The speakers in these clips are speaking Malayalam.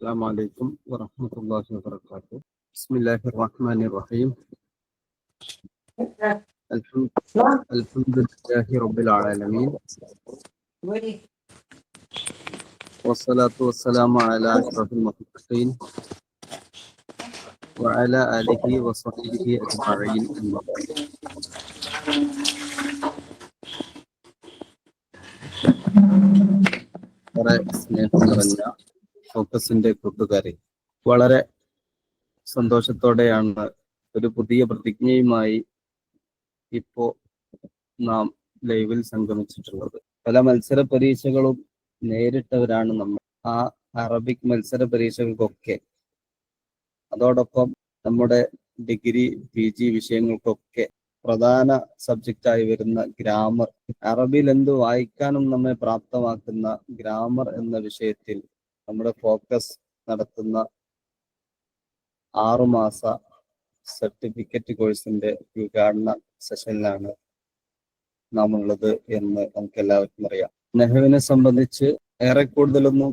السلام عليكم ورحمة الله وبركاته. بسم الله الرحمن الرحيم. الحمد لله رب العالمين، والصلاة والسلام على أشرف المخلوقين وعلى آله وصحبه أجمعين. വളരെ സ്നേഹം നിറഞ്ഞ ഫോക്കസിന്റെ കൂട്ടുകാരെ, വളരെ സന്തോഷത്തോടെയാണ് ഒരു പുതിയ പ്രതിജ്ഞയുമായി ഇപ്പോ നാം ലൈവിൽ സംഗമിച്ചിട്ടുള്ളത്. പല മത്സര പരീക്ഷകളും നേരിട്ടവരാണ് നമ്മൾ. ആ അറബിക് മത്സര പരീക്ഷകൾക്കൊക്കെ, അതോടൊപ്പം നമ്മുടെ ഡിഗ്രി PG വിഷയങ്ങൾക്കൊക്കെ പ്രധാന സബ്ജക്റ്റായി വരുന്ന ഗ്രാമർ, അറബിയിൽ എന്ത് വായിക്കാനും നമ്മെ പ്രാപ്തമാക്കുന്ന ഗ്രാമർ എന്ന വിഷയത്തിൽ നമ്മുടെ ഫോക്കസ് നടത്തുന്ന 6 മാസ സർട്ടിഫിക്കറ്റ് കോഴ്സിന്റെ ഉദ്ഘാടന സെഷനിലാണ് നാം ഉള്ളത് എന്ന് നമുക്ക് എല്ലാവർക്കും അറിയാം. നെഹ്വിനെ സംബന്ധിച്ച് ഏറെ കൂടുതലൊന്നും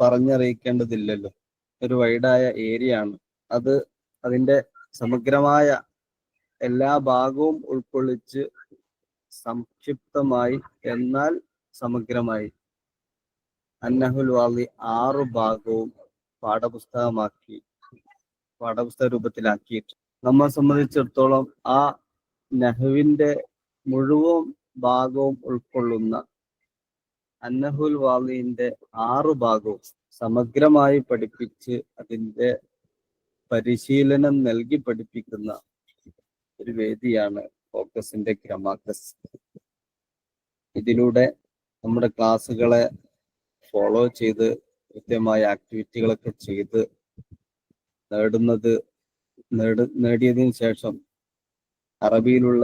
പറഞ്ഞറിയിക്കേണ്ടതില്ലല്ലോ. ഒരു വൈഡായ ഏരിയ ആണ് അത്. അതിന്റെ സമഗ്രമായ എല്ലാ ഭാഗവും ഉൾക്കൊള്ളിച്ച് സംക്ഷിപ്തമായി എന്നാൽ സമഗ്രമായി അന്നഹുൽ വാളി 6 ഭാഗവും പാഠപുസ്തക രൂപത്തിലാക്കിയിട്ട് നമ്മെ സംബന്ധിച്ചിടത്തോളം ആ നഹ്വിന്റെ മുഴുവൻ ഭാഗവും ഉൾക്കൊള്ളുന്ന അന്നഹുൽ വാളിന്റെ 6 ഭാഗവും സമഗ്രമായി പഠിപ്പിച്ച് അതിന്റെ പരിശീലനം നൽകി പഠിപ്പിക്കുന്ന ഒരു വേദിയാണ് ഫോക്കസിന്റെ ഗ്രമാക്കസ്. ഇതിലൂടെ നമ്മുടെ ക്ലാസ്സുകളെ ഫോളോ ചെയ്ത് കൃത്യമായ ആക്ടിവിറ്റികളൊക്കെ ചെയ്ത് നേടിയതിനു ശേഷം അറബിയിലുള്ള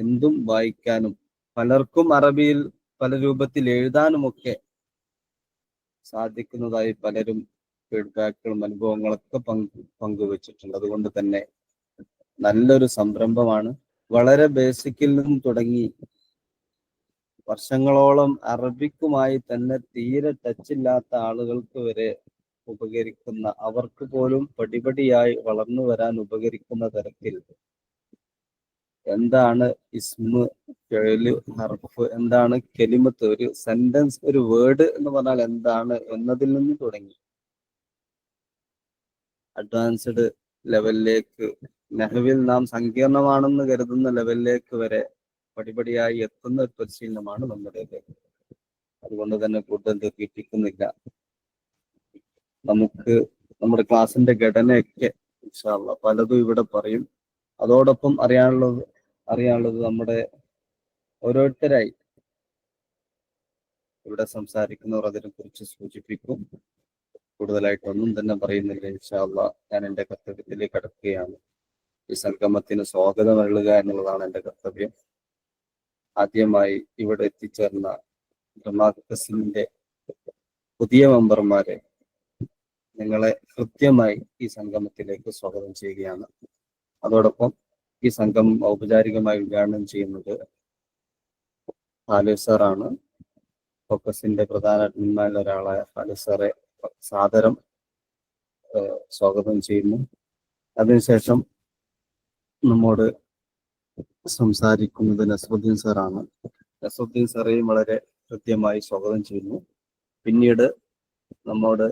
എന്തും വായിക്കാനും പലർക്കും അറബിയിൽ പല രൂപത്തിൽ എഴുതാനുമൊക്കെ സാധിക്കുന്നതായി പലരും ഫീഡ്ബാക്കുകളും അനുഭവങ്ങളൊക്കെ പങ്കുവച്ചിട്ടുണ്ട്. അതുകൊണ്ട് തന്നെ നല്ലൊരു സംരംഭമാണ്. വളരെ ബേസിക്കിൽ നിന്നും തുടങ്ങി വർഷങ്ങളോളം അറബിക്കുമായി തന്നെ തീരെ ടച്ചില്ലാത്ത ആളുകൾക്ക് വരെ ഉപകരിക്കുന്ന, അവർക്ക് പോലും പടിപടിയായി വളർന്നു വരാൻ ഉപകരിക്കുന്ന തരത്തിൽ എന്താണ് ഇസ്മ്, ഫിഅല്, ഹർഫ്, എന്താണ് കെലിമത്ത്, ഒരു സെന്റൻസ്, ഒരു വേർഡ് എന്ന് പറഞ്ഞാൽ എന്താണ് എന്നതിൽ നിന്ന് തുടങ്ങി അഡ്വാൻസ്ഡ് ലെവലിലേക്ക്, നഹ്വിൽ നാം സങ്കീർണമാണെന്ന് കരുതുന്ന ലെവലിലേക്ക് വരെ പടിപടിയായി എത്തുന്ന ഒരു പരിശീലനമാണ് നമ്മുടേത്. അതുകൊണ്ട് തന്നെ കൂടുതൽ ദീർഘിപ്പിക്കുന്നില്ല. നമുക്ക് നമ്മുടെ ക്ലാസിന്റെ ഘടനയൊക്കെ ഇൻഷാ അല്ലാഹ് പലതും ഇവിടെ പറയും. അതോടൊപ്പം അറിയാനുള്ളത് നമ്മുടെ ഓരോരുത്തരായി ഇവിടെ സംസാരിക്കുന്നവർ അതിനെ കുറിച്ച് സൂചിപ്പിക്കും. കൂടുതലായിട്ടൊന്നും തന്നെ പറയുന്നില്ല. ഇൻഷാ അല്ലാഹ് ഞാൻ എൻ്റെ കർത്തവ്യത്തിലേക്ക് കടക്കുകയാണ്. ഈ സംഗമത്തിന് സ്വാഗതം നൽകുക എന്നുള്ളതാണ് എൻ്റെ കർത്തവ്യം. ആദ്യമായി ഇവിടെ എത്തിച്ചേർന്ന ഗ്രമാക്കസിന്റെ പുതിയ മെമ്പർമാരെ, നിങ്ങളെ കൃത്യമായി ഈ സംഗമത്തിലേക്ക് സ്വാഗതം ചെയ്യുകയാണ്. അതോടൊപ്പം ഈ സംഗമം ഔപചാരികമായി ഉദ്ഘാടനം ചെയ്യുന്നത് ഖാലിദ് സാറാണ്. ഫോക്കസിന്റെ പ്രധാന അഡ്മിന്മാരിൽ ഒരാളായ ഖാലിദ് സാറെ സാദരം സ്വാഗതം ചെയ്യുന്നു. അതിനുശേഷം നമ്മോട് സംസാരിക്കുന്നത് നസ്രുദ്ദീൻ സാറാണ്. നസ്രുദ്ദീൻ സാറേയും വളരെ കൃത്യമായി സ്വാഗതം ചെയ്യുന്നു. പിന്നീട് നമ്മോട്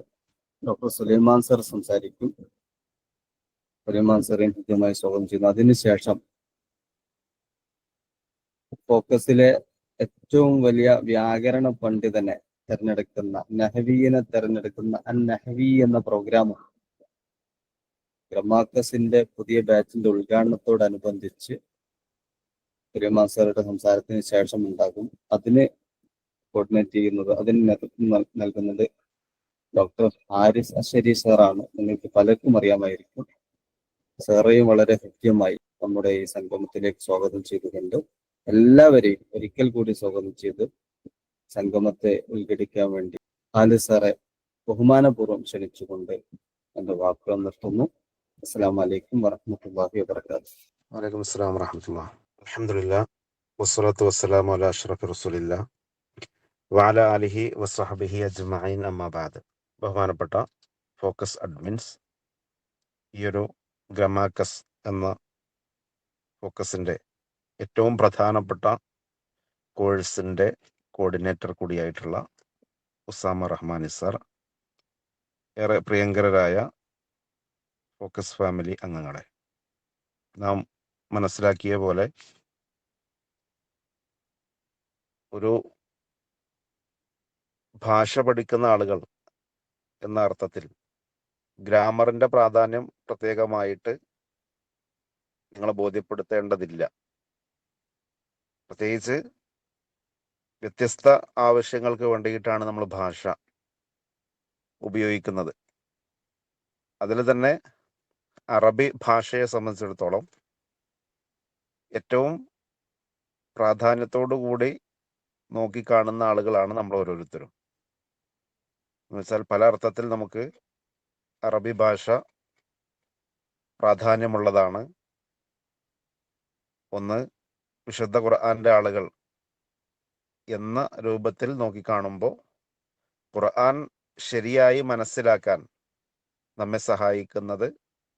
ഡോക്ടർ സുലൈമാൻ സാർ സംസാരിക്കും. സുലൈമാൻ സാറേയും കൃത്യമായി സ്വാഗതം ചെയ്യുന്നു. അതിനുശേഷം ഫോക്കസിലെ ഏറ്റവും വലിയ വ്യാകരണ പണ്ഡിതനെ തെരഞ്ഞെടുക്കുന്ന, നഹ്വിയെ തെരഞ്ഞെടുക്കുന്ന നഹ്വി എന്ന പ്രോഗ്രാം ഗ്രമാക്കസിന്റെ പുതിയ ബാച്ചിന്റെ ഉദ്ഘാടനത്തോടനുബന്ധിച്ച് സുലൈമാൻ സാറുടെ സംസാരത്തിന് ശേഷം ഉണ്ടാകും. അതിന് കോർഡിനേറ്റ് ചെയ്യുന്നത്, അതിന് നേതൃത്വം നൽകുന്നത് ഡോക്ടർ ഹാരിസ് അശ്ശരി സാറാണ്. നിങ്ങൾക്ക് പലർക്കും അറിയാമായിരിക്കും. സാറേയും വളരെ കൃത്യമായി നമ്മുടെ ഈ സംഗമത്തിലേക്ക് സ്വാഗതം ചെയ്തുകൊണ്ട് എല്ലാവരെയും ഒരിക്കൽ കൂടി സ്വാഗതം ചെയ്ത് സംഗമത്തെ ഉദ്ഘാടിക്കാൻ വേണ്ടി ഖാലിദ് സാറെ ബഹുമാനപൂർവ്വം ക്ഷണിച്ചുകൊണ്ട് എന്റെ വാക്കുകൾ നിർത്തുന്നു. അസ്സലാമു അലൈക്കും വറഹ്മത്തുള്ളാഹി വബറകാതുഹു. വലൈക്കും അസ്സലാം വറഹ്മത്തുള്ളാഹി. അൽഹംദുലില്ലാഹ് വസ്സലാത്തു വസ്സലാമു അലാ അഷ്റഫി റസൂലില്ലാഹ് വഅല ആലിഹി വസ്വഹ്ബിഹി അജ്മഈൻ അമ്മാ ബഅദ്. ബഹുമാനപ്പെട്ട ഫോക്കസ് അഡ്മിൻസ്, ഈ ഒരു ഗ്രമാക്കസ് എന്ന ഫോക്കസിൻ്റെ ഏറ്റവും പ്രധാനപ്പെട്ട കോഴ്സിൻ്റെ കോർഡിനേറ്റർ കൂടിയായിട്ടുള്ള ഉസാമ റഹ്മാനി സാർ, ഏറെ പ്രിയങ്കരരായ ഫോക്കസ് ഫാമിലി അംഗങ്ങളെ, നാം മനസ്സിലാക്കിയ പോലെ ഒരു ഭാഷ പഠിക്കുന്ന ആളുകൾ എന്ന അർത്ഥത്തിൽ ഗ്രാമറിൻ്റെ പ്രാധാന്യം പ്രത്യേകമായിട്ട് നിങ്ങളെ ബോധ്യപ്പെടുത്തേണ്ടതില്ല. പ്രത്യേകിച്ച് വ്യത്യസ്ത ആവശ്യങ്ങൾക്ക് വേണ്ടിയിട്ടാണ് നമ്മൾ ഭാഷ ഉപയോഗിക്കുന്നത്. അതിൽ തന്നെ അറബി ഭാഷയെ സംബന്ധിച്ചിടത്തോളം ഏറ്റവും പ്രാധാന്യത്തോടു കൂടി നോക്കിക്കാണുന്ന ആളുകളാണ് നമ്മൾ ഓരോരുത്തരും. എന്നുവെച്ചാൽ പല അർത്ഥത്തിൽ നമുക്ക് അറബി ഭാഷ പ്രാധാന്യമുള്ളതാണ്. ഒന്ന്, വിശുദ്ധ ഖുർആന്റെ ആളുകൾ എന്ന രൂപത്തിൽ നോക്കിക്കാണുമ്പോൾ ഖുർആൻ ശരിയായി മനസ്സിലാക്കാൻ നമ്മെ സഹായിക്കുന്നത്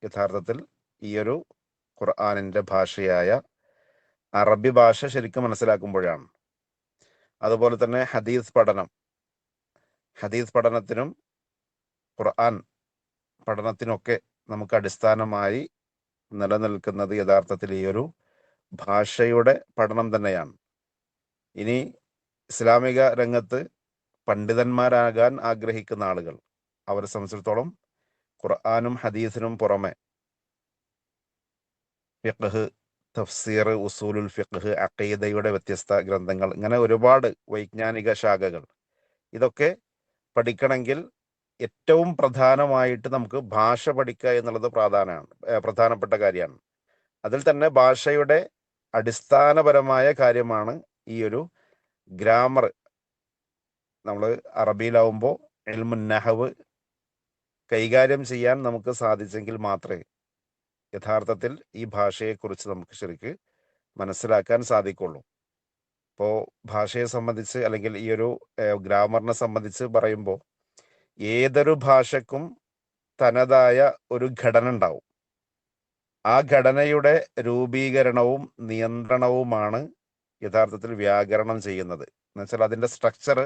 യഥാർത്ഥത്തിൽ ഈയൊരു ഖുർആനിൻ്റെ ഭാഷയായ അറബി ഭാഷ ശരിക്കും മനസ്സിലാക്കുമ്പോഴാണ്. അതുപോലെ തന്നെ ഹദീസ് പഠനത്തിനും ഖുർആൻ പഠനത്തിനൊക്കെ നമുക്ക് അടിസ്ഥാനമായി നിലനിൽക്കുന്നത് യഥാർത്ഥത്തിൽ ഈയൊരു ഭാഷയുടെ പഠനം തന്നെയാണ്. ഇനി ഇസ്ലാമിക രംഗത്ത് പണ്ഡിതന്മാരാകാൻ ആഗ്രഹിക്കുന്ന ആളുകൾ, അവരെ സംബന്ധിച്ചിടത്തോളം ഖുർആനും ഹദീസിനും പുറമെ ഫിഖ്ഹ്, തഫ്സീർ, ഉസൂലുൽ ഫിഖ്ഹ്, അഖീദയുടെ വ്യത്യസ്ത ഗ്രന്ഥങ്ങൾ, ഇങ്ങനെ ഒരുപാട് വൈജ്ഞാനിക ശാഖകൾ, ഇതൊക്കെ പഠിക്കണമെങ്കിൽ ഏറ്റവും പ്രധാനമായിട്ട് നമുക്ക് ഭാഷ പഠിക്കുക എന്നുള്ളത് പ്രധാനപ്പെട്ട കാര്യമാണ്. അതിൽ തന്നെ ഭാഷയുടെ അടിസ്ഥാനപരമായ കാര്യമാണ് ഈ ഒരു ഗ്രാമർ. നമ്മൾ അറബിയിലാവുമ്പോൾ ഇൽമുൻ നഹവ് കൈകാര്യം ചെയ്യാൻ നമുക്ക് സാധിച്ചെങ്കിൽ മാത്രമേ യഥാർത്ഥത്തിൽ ഈ ഭാഷയെക്കുറിച്ച് നമുക്ക് ശരിക്ക് മനസ്സിലാക്കാൻ സാധിക്കുള്ളൂ. ഇപ്പോൾ ഭാഷയെ സംബന്ധിച്ച് അല്ലെങ്കിൽ ഈ ഒരു ഗ്രാമറിനെ സംബന്ധിച്ച് പറയുമ്പോൾ ഏതൊരു ഭാഷക്കും തനതായ ഒരു ഘടന ഉണ്ടാവും. ആ ഘടനയുടെ രൂപീകരണവും നിയന്ത്രണവുമാണ് യഥാർത്ഥത്തിൽ വ്യാകരണം ചെയ്യുന്നത്. എന്നുവെച്ചാൽ അതിൻ്റെ സ്ട്രക്ചർ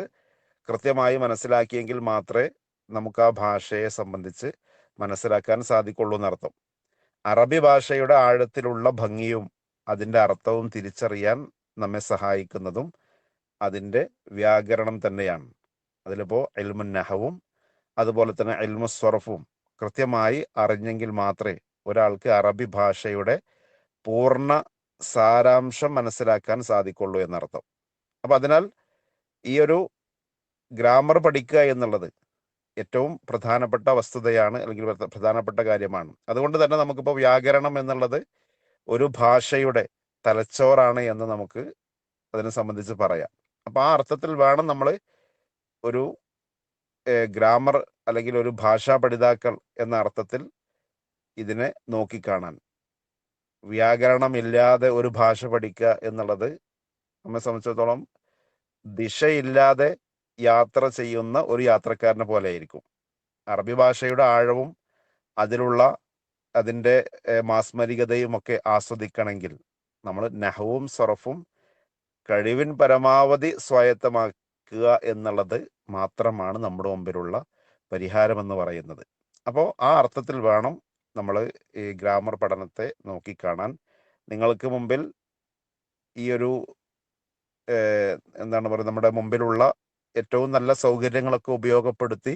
കൃത്യമായി മനസ്സിലാക്കിയെങ്കിൽ മാത്രമേ നമുക്ക് ആ ഭാഷയെ സംബന്ധിച്ച് മനസ്സിലാക്കാൻ സാധിക്കുള്ളൂ എന്നർത്ഥം. അറബി ഭാഷയുടെ ആഴത്തിലുള്ള ഭംഗിയും അതിൻ്റെ അർത്ഥവും തിരിച്ചറിയാൻ നമ്മെ സഹായിക്കുന്നതും അതിൻ്റെ വ്യാകരണം തന്നെയാണ്. അതിലിപ്പോൾ ഇൽമുൻ നഹവും അതുപോലെ തന്നെ ഇൽമു സ്വറഫും കൃത്യമായി അറിഞ്ഞെങ്കിൽ മാത്രമേ ഒരാൾക്ക് അറബി ഭാഷയുടെ പൂർണ്ണ സാരാംശം മനസ്സിലാക്കാൻ സാധിക്കുള്ളൂ എന്നർത്ഥം. അപ്പം അതിനാൽ ഈ ഒരു ഗ്രാമർ പഠിക്കുക എന്നുള്ളത് ഏറ്റവും പ്രധാനപ്പെട്ട വസ്തുതയാണ്, അല്ലെങ്കിൽ പ്രധാനപ്പെട്ട കാര്യമാണ്. അതുകൊണ്ട് തന്നെ നമുക്കിപ്പോൾ വ്യാകരണം എന്നുള്ളത് ഒരു ഭാഷയുടെ തലച്ചോറാണ് എന്ന് നമുക്ക് അതിനെ സംബന്ധിച്ച് പറയാം. അപ്പം ആ അർത്ഥത്തിൽ വേണം നമ്മൾ ഒരു ഗ്രാമർ അല്ലെങ്കിൽ ഒരു ഭാഷാ പഠിതാക്കൾ എന്ന അർത്ഥത്തിൽ ഇതിനെ നോക്കിക്കാണാൻ. വ്യാകരണമില്ലാതെ ഒരു ഭാഷ പഠിക്കുക എന്നുള്ളത് നമ്മെ സംബന്ധിച്ചിടത്തോളം ദിശയില്ലാതെ യാത്ര ചെയ്യുന്ന ഒരു യാത്രക്കാരനെ പോലെ ആയിരിക്കും. അറബി ഭാഷയുടെ ആഴവും അതിൻ്റെ മാസ്മരികതയും ഒക്കെ ആസ്വദിക്കണമെങ്കിൽ നമ്മൾ നഹവും സറഫും കഴിവിൻ പരമാവധി സ്വായത്തമാക്കുക എന്നുള്ളത് മാത്രമാണ് നമ്മുടെ മുമ്പിലുള്ള പരിഹാരമെന്ന് പറയുന്നത്. അപ്പോൾ ആ അർത്ഥത്തിൽ വേണം നമ്മൾ ഈ ഗ്രാമർ പഠനത്തെ നോക്കിക്കാണാൻ. നിങ്ങൾക്ക് മുമ്പിൽ ഈ ഒരു എന്താണ് പറയുക, നമ്മുടെ മുമ്പിലുള്ള ഏറ്റവും നല്ല സൗകര്യങ്ങളൊക്കെ ഉപയോഗപ്പെടുത്തി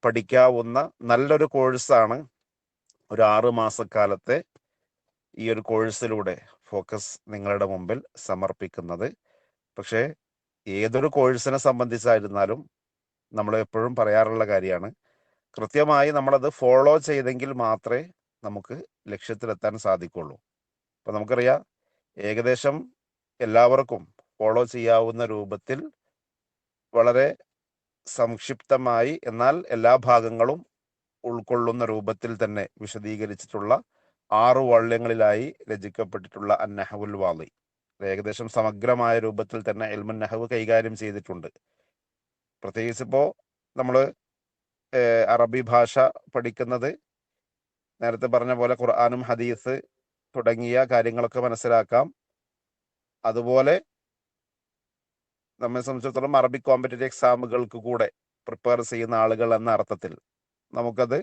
പഠിക്കാവുന്ന നല്ലൊരു കോഴ്സാണ് ഒരു 6 മാസക്കാലത്തെ ഈ ഒരു കോഴ്സിലൂടെ ഫോക്കസ് നിങ്ങളുടെ മുമ്പിൽ സമർപ്പിക്കുന്നത്. പക്ഷേ ഏതൊരു കോഴ്സിനെ സംബന്ധിച്ചായിരുന്നാലും നമ്മൾ എപ്പോഴും പറയാറുള്ള കാര്യമാണ്, കൃത്യമായി നമ്മളത് ഫോളോ ചെയ്തെങ്കിൽ മാത്രമേ നമുക്ക് ലക്ഷ്യത്തിലെത്താൻ സാധിക്കുള്ളൂ. അപ്പം നമുക്കറിയാം, ഏകദേശം എല്ലാവർക്കും ഫോളോ ചെയ്യാവുന്ന രൂപത്തിൽ വളരെ സംക്ഷിപ്തമായി എന്നാൽ എല്ലാ ഭാഗങ്ങളും ഉൾക്കൊള്ളുന്ന രൂപത്തിൽ തന്നെ വിശദീകരിച്ചിട്ടുള്ള 6 വാള്യങ്ങളിലായി രചിക്കപ്പെട്ടിട്ടുള്ള അന്നഹവുൽ വാളി ഏകദേശം സമഗ്രമായ രൂപത്തിൽ തന്നെ ഇൽമുൻ നഹവ് കൈകാര്യം ചെയ്തിട്ടുണ്ട്. പ്രത്യേകിച്ച് ഇപ്പോൾ നമ്മൾ അറബി ഭാഷ പഠിക്കുന്നത് നേരത്തെ പറഞ്ഞ പോലെ ഖുർആനും ഹദീസ് തുടങ്ങിയ കാര്യങ്ങളൊക്കെ മനസ്സിലാക്കാം. അതുപോലെ നമ്മെ സംബന്ധിച്ചിടത്തോളം അറബിക് കോമ്പറ്റേറ്റീവ് എക്സാമുകൾക്ക് കൂടെ പ്രിപ്പയർ ചെയ്യുന്ന ആളുകൾ എന്ന അർത്ഥത്തിൽ നമുക്കത്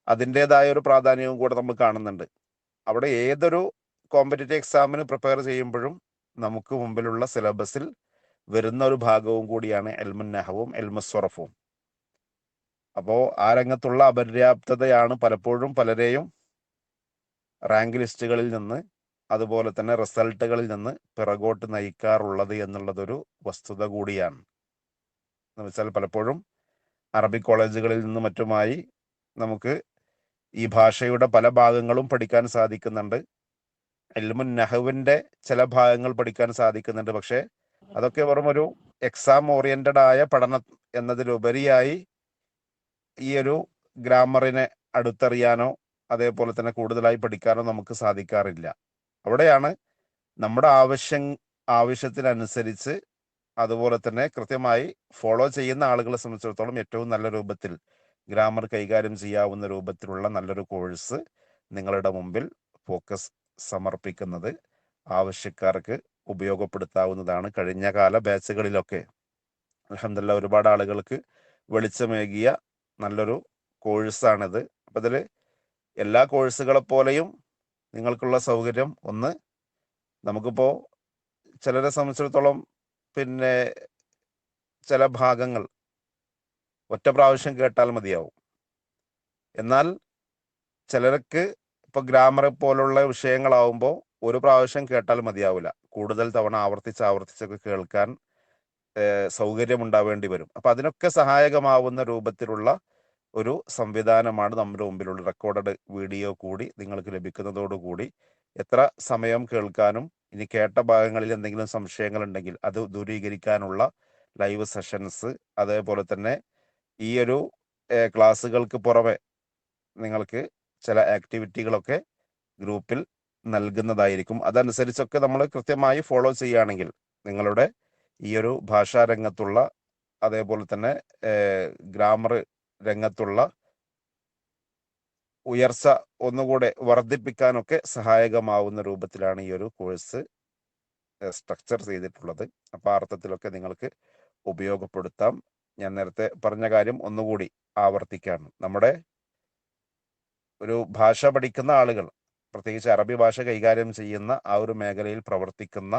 അതിൻ്റെതായ ഒരു പ്രാധാന്യവും കൂടെ നമ്മൾ കാണുന്നുണ്ട്. അവിടെ ഏതൊരു കോമ്പറ്റേറ്റീവ് എക്സാമിന് പ്രിപ്പയർ ചെയ്യുമ്പോഴും നമുക്ക് മുമ്പിലുള്ള സിലബസിൽ വരുന്ന ഒരു ഭാഗവും കൂടിയാണ് എൽമുൻ നഹവും എൽമുസ്വറഫും. അപ്പോൾ ആ രംഗത്തുള്ള അപര്യാപ്തതയാണ് പലപ്പോഴും പലരെയും റാങ്ക് ലിസ്റ്റുകളിൽ നിന്ന് അതുപോലെ തന്നെ റിസൾട്ടുകളിൽ നിന്ന് പിറകോട്ട് നയിക്കാറുള്ളത് എന്നുള്ളതൊരു വസ്തുത കൂടിയാണ്. എന്ന് വെച്ചാൽ പലപ്പോഴും അറബിക് കോളേജുകളിൽ നിന്നും മറ്റുമായി നമുക്ക് ഈ ഭാഷയുടെ പല ഭാഗങ്ങളും പഠിക്കാൻ സാധിക്കുന്നുണ്ട്. ഇൽമുൻ നഹവിൻ്റെ ചില ഭാഗങ്ങൾ പഠിക്കാൻ സാധിക്കുന്നുണ്ട്. പക്ഷേ അതൊക്കെ വെറും ഒരു എക്സാം ഓറിയന്റഡ് ആയ പഠനം എന്നതിലുപരിയായി ഈ ഒരു ഗ്രാമറിനെ അടുത്തറിയാനോ അതേപോലെ തന്നെ കൂടുതലായി പഠിക്കാനോ നമുക്ക് സാധിക്കാറില്ല. അവിടെയാണ് നമ്മുടെ ആവശ്യത്തിനനുസരിച്ച് അതുപോലെ തന്നെ കൃത്യമായി ഫോളോ ചെയ്യുന്ന ആളുകളെ സംബന്ധിച്ചിടത്തോളം ഏറ്റവും നല്ല രൂപത്തിൽ ഗ്രാമർ കൈകാര്യം ചെയ്യാവുന്ന രൂപത്തിലുള്ള നല്ലൊരു കോഴ്സ് നിങ്ങളുടെ മുമ്പിൽ ഫോക്കസ് സമർപ്പിക്കുന്നത് ആവശ്യക്കാർക്ക് ഉപയോഗപ്പെടുത്താവുന്നതാണ്. കഴിഞ്ഞ കാല ബാച്ചുകളിലൊക്കെ അൽഹംദുലില്ലാ ഒരുപാട് ആളുകൾക്ക് വെളിച്ചമേകിയ നല്ലൊരു കോഴ്സാണിത്. അപ്പം ഇതിൽ എല്ലാ കോഴ്സുകളെ പോലെയും നിങ്ങൾക്കുള്ള സൗകര്യം ഒന്ന്, നമുക്കിപ്പോൾ ചിലരെ സംബന്ധിച്ചിടത്തോളം പിന്നെ ചില ഭാഗങ്ങൾ ഒറ്റ പ്രാവശ്യം കേട്ടാൽ മതിയാവും. എന്നാൽ ചിലർക്ക് ഇപ്പോൾ ഗ്രാമർ പോലുള്ള വിഷയങ്ങളാവുമ്പോൾ ഒരു പ്രാവശ്യം കേട്ടാൽ മതിയാവില്ല, കൂടുതൽ തവണ ആവർത്തിച്ചൊക്കെ കേൾക്കാൻ സൗകര്യമുണ്ടാവേണ്ടി വരും. അപ്പം അതിനൊക്കെ സഹായകമാവുന്ന രൂപത്തിലുള്ള ഒരു സംവിധാനമാണ് നമ്മുടെ മുമ്പിലുള്ള റെക്കോർഡഡ് വീഡിയോ കൂടി നിങ്ങൾക്ക് ലഭിക്കുന്നതോടുകൂടി എത്ര സമയം കേൾക്കാനും ഇനി കേട്ട ഭാഗങ്ങളിൽ എന്തെങ്കിലും സംശയങ്ങൾ ഉണ്ടെങ്കിൽ അത് ദൂരീകരിക്കാനുള്ള ലൈവ് സെഷൻസ്, അതേപോലെ തന്നെ ഈ ഒരു ക്ലാസ്സുകൾക്ക് പുറമെ നിങ്ങൾക്ക് ചില ആക്ടിവിറ്റികളൊക്കെ ഗ്രൂപ്പിൽ നൽകുന്നതായിരിക്കും. അതനുസരിച്ചൊക്കെ നമ്മൾ കൃത്യമായി ഫോളോ ചെയ്യുകയാണെങ്കിൽ നിങ്ങളുടെ ഈ ഒരു ഭാഷാ രംഗത്തുള്ള അതേപോലെ തന്നെ ഗ്രാമർ രംഗത്തുള്ള ഉയർച്ച ഒന്നുകൂടെ വർദ്ധിപ്പിക്കാനൊക്കെ സഹായകമാവുന്ന രൂപത്തിലാണ് ഈ ഒരു കോഴ്സ് സ്ട്രക്ചർ ചെയ്തിട്ടുള്ളത്. അപ്പോൾ ആ അർത്ഥത്തിലൊക്കെ നിങ്ങൾക്ക് ഉപയോഗപ്പെടുത്താം. ഞാൻ നേരത്തെ പറഞ്ഞ കാര്യം ഒന്നുകൂടി ആവർത്തിക്കാണ്. നമ്മുടെ ഒരു ഭാഷ പഠിക്കുന്ന ആളുകൾ, പ്രത്യേകിച്ച് അറബി ഭാഷ കൈകാര്യം ചെയ്യുന്ന ആ ഒരു മേഖലയിൽ പ്രവർത്തിക്കുന്ന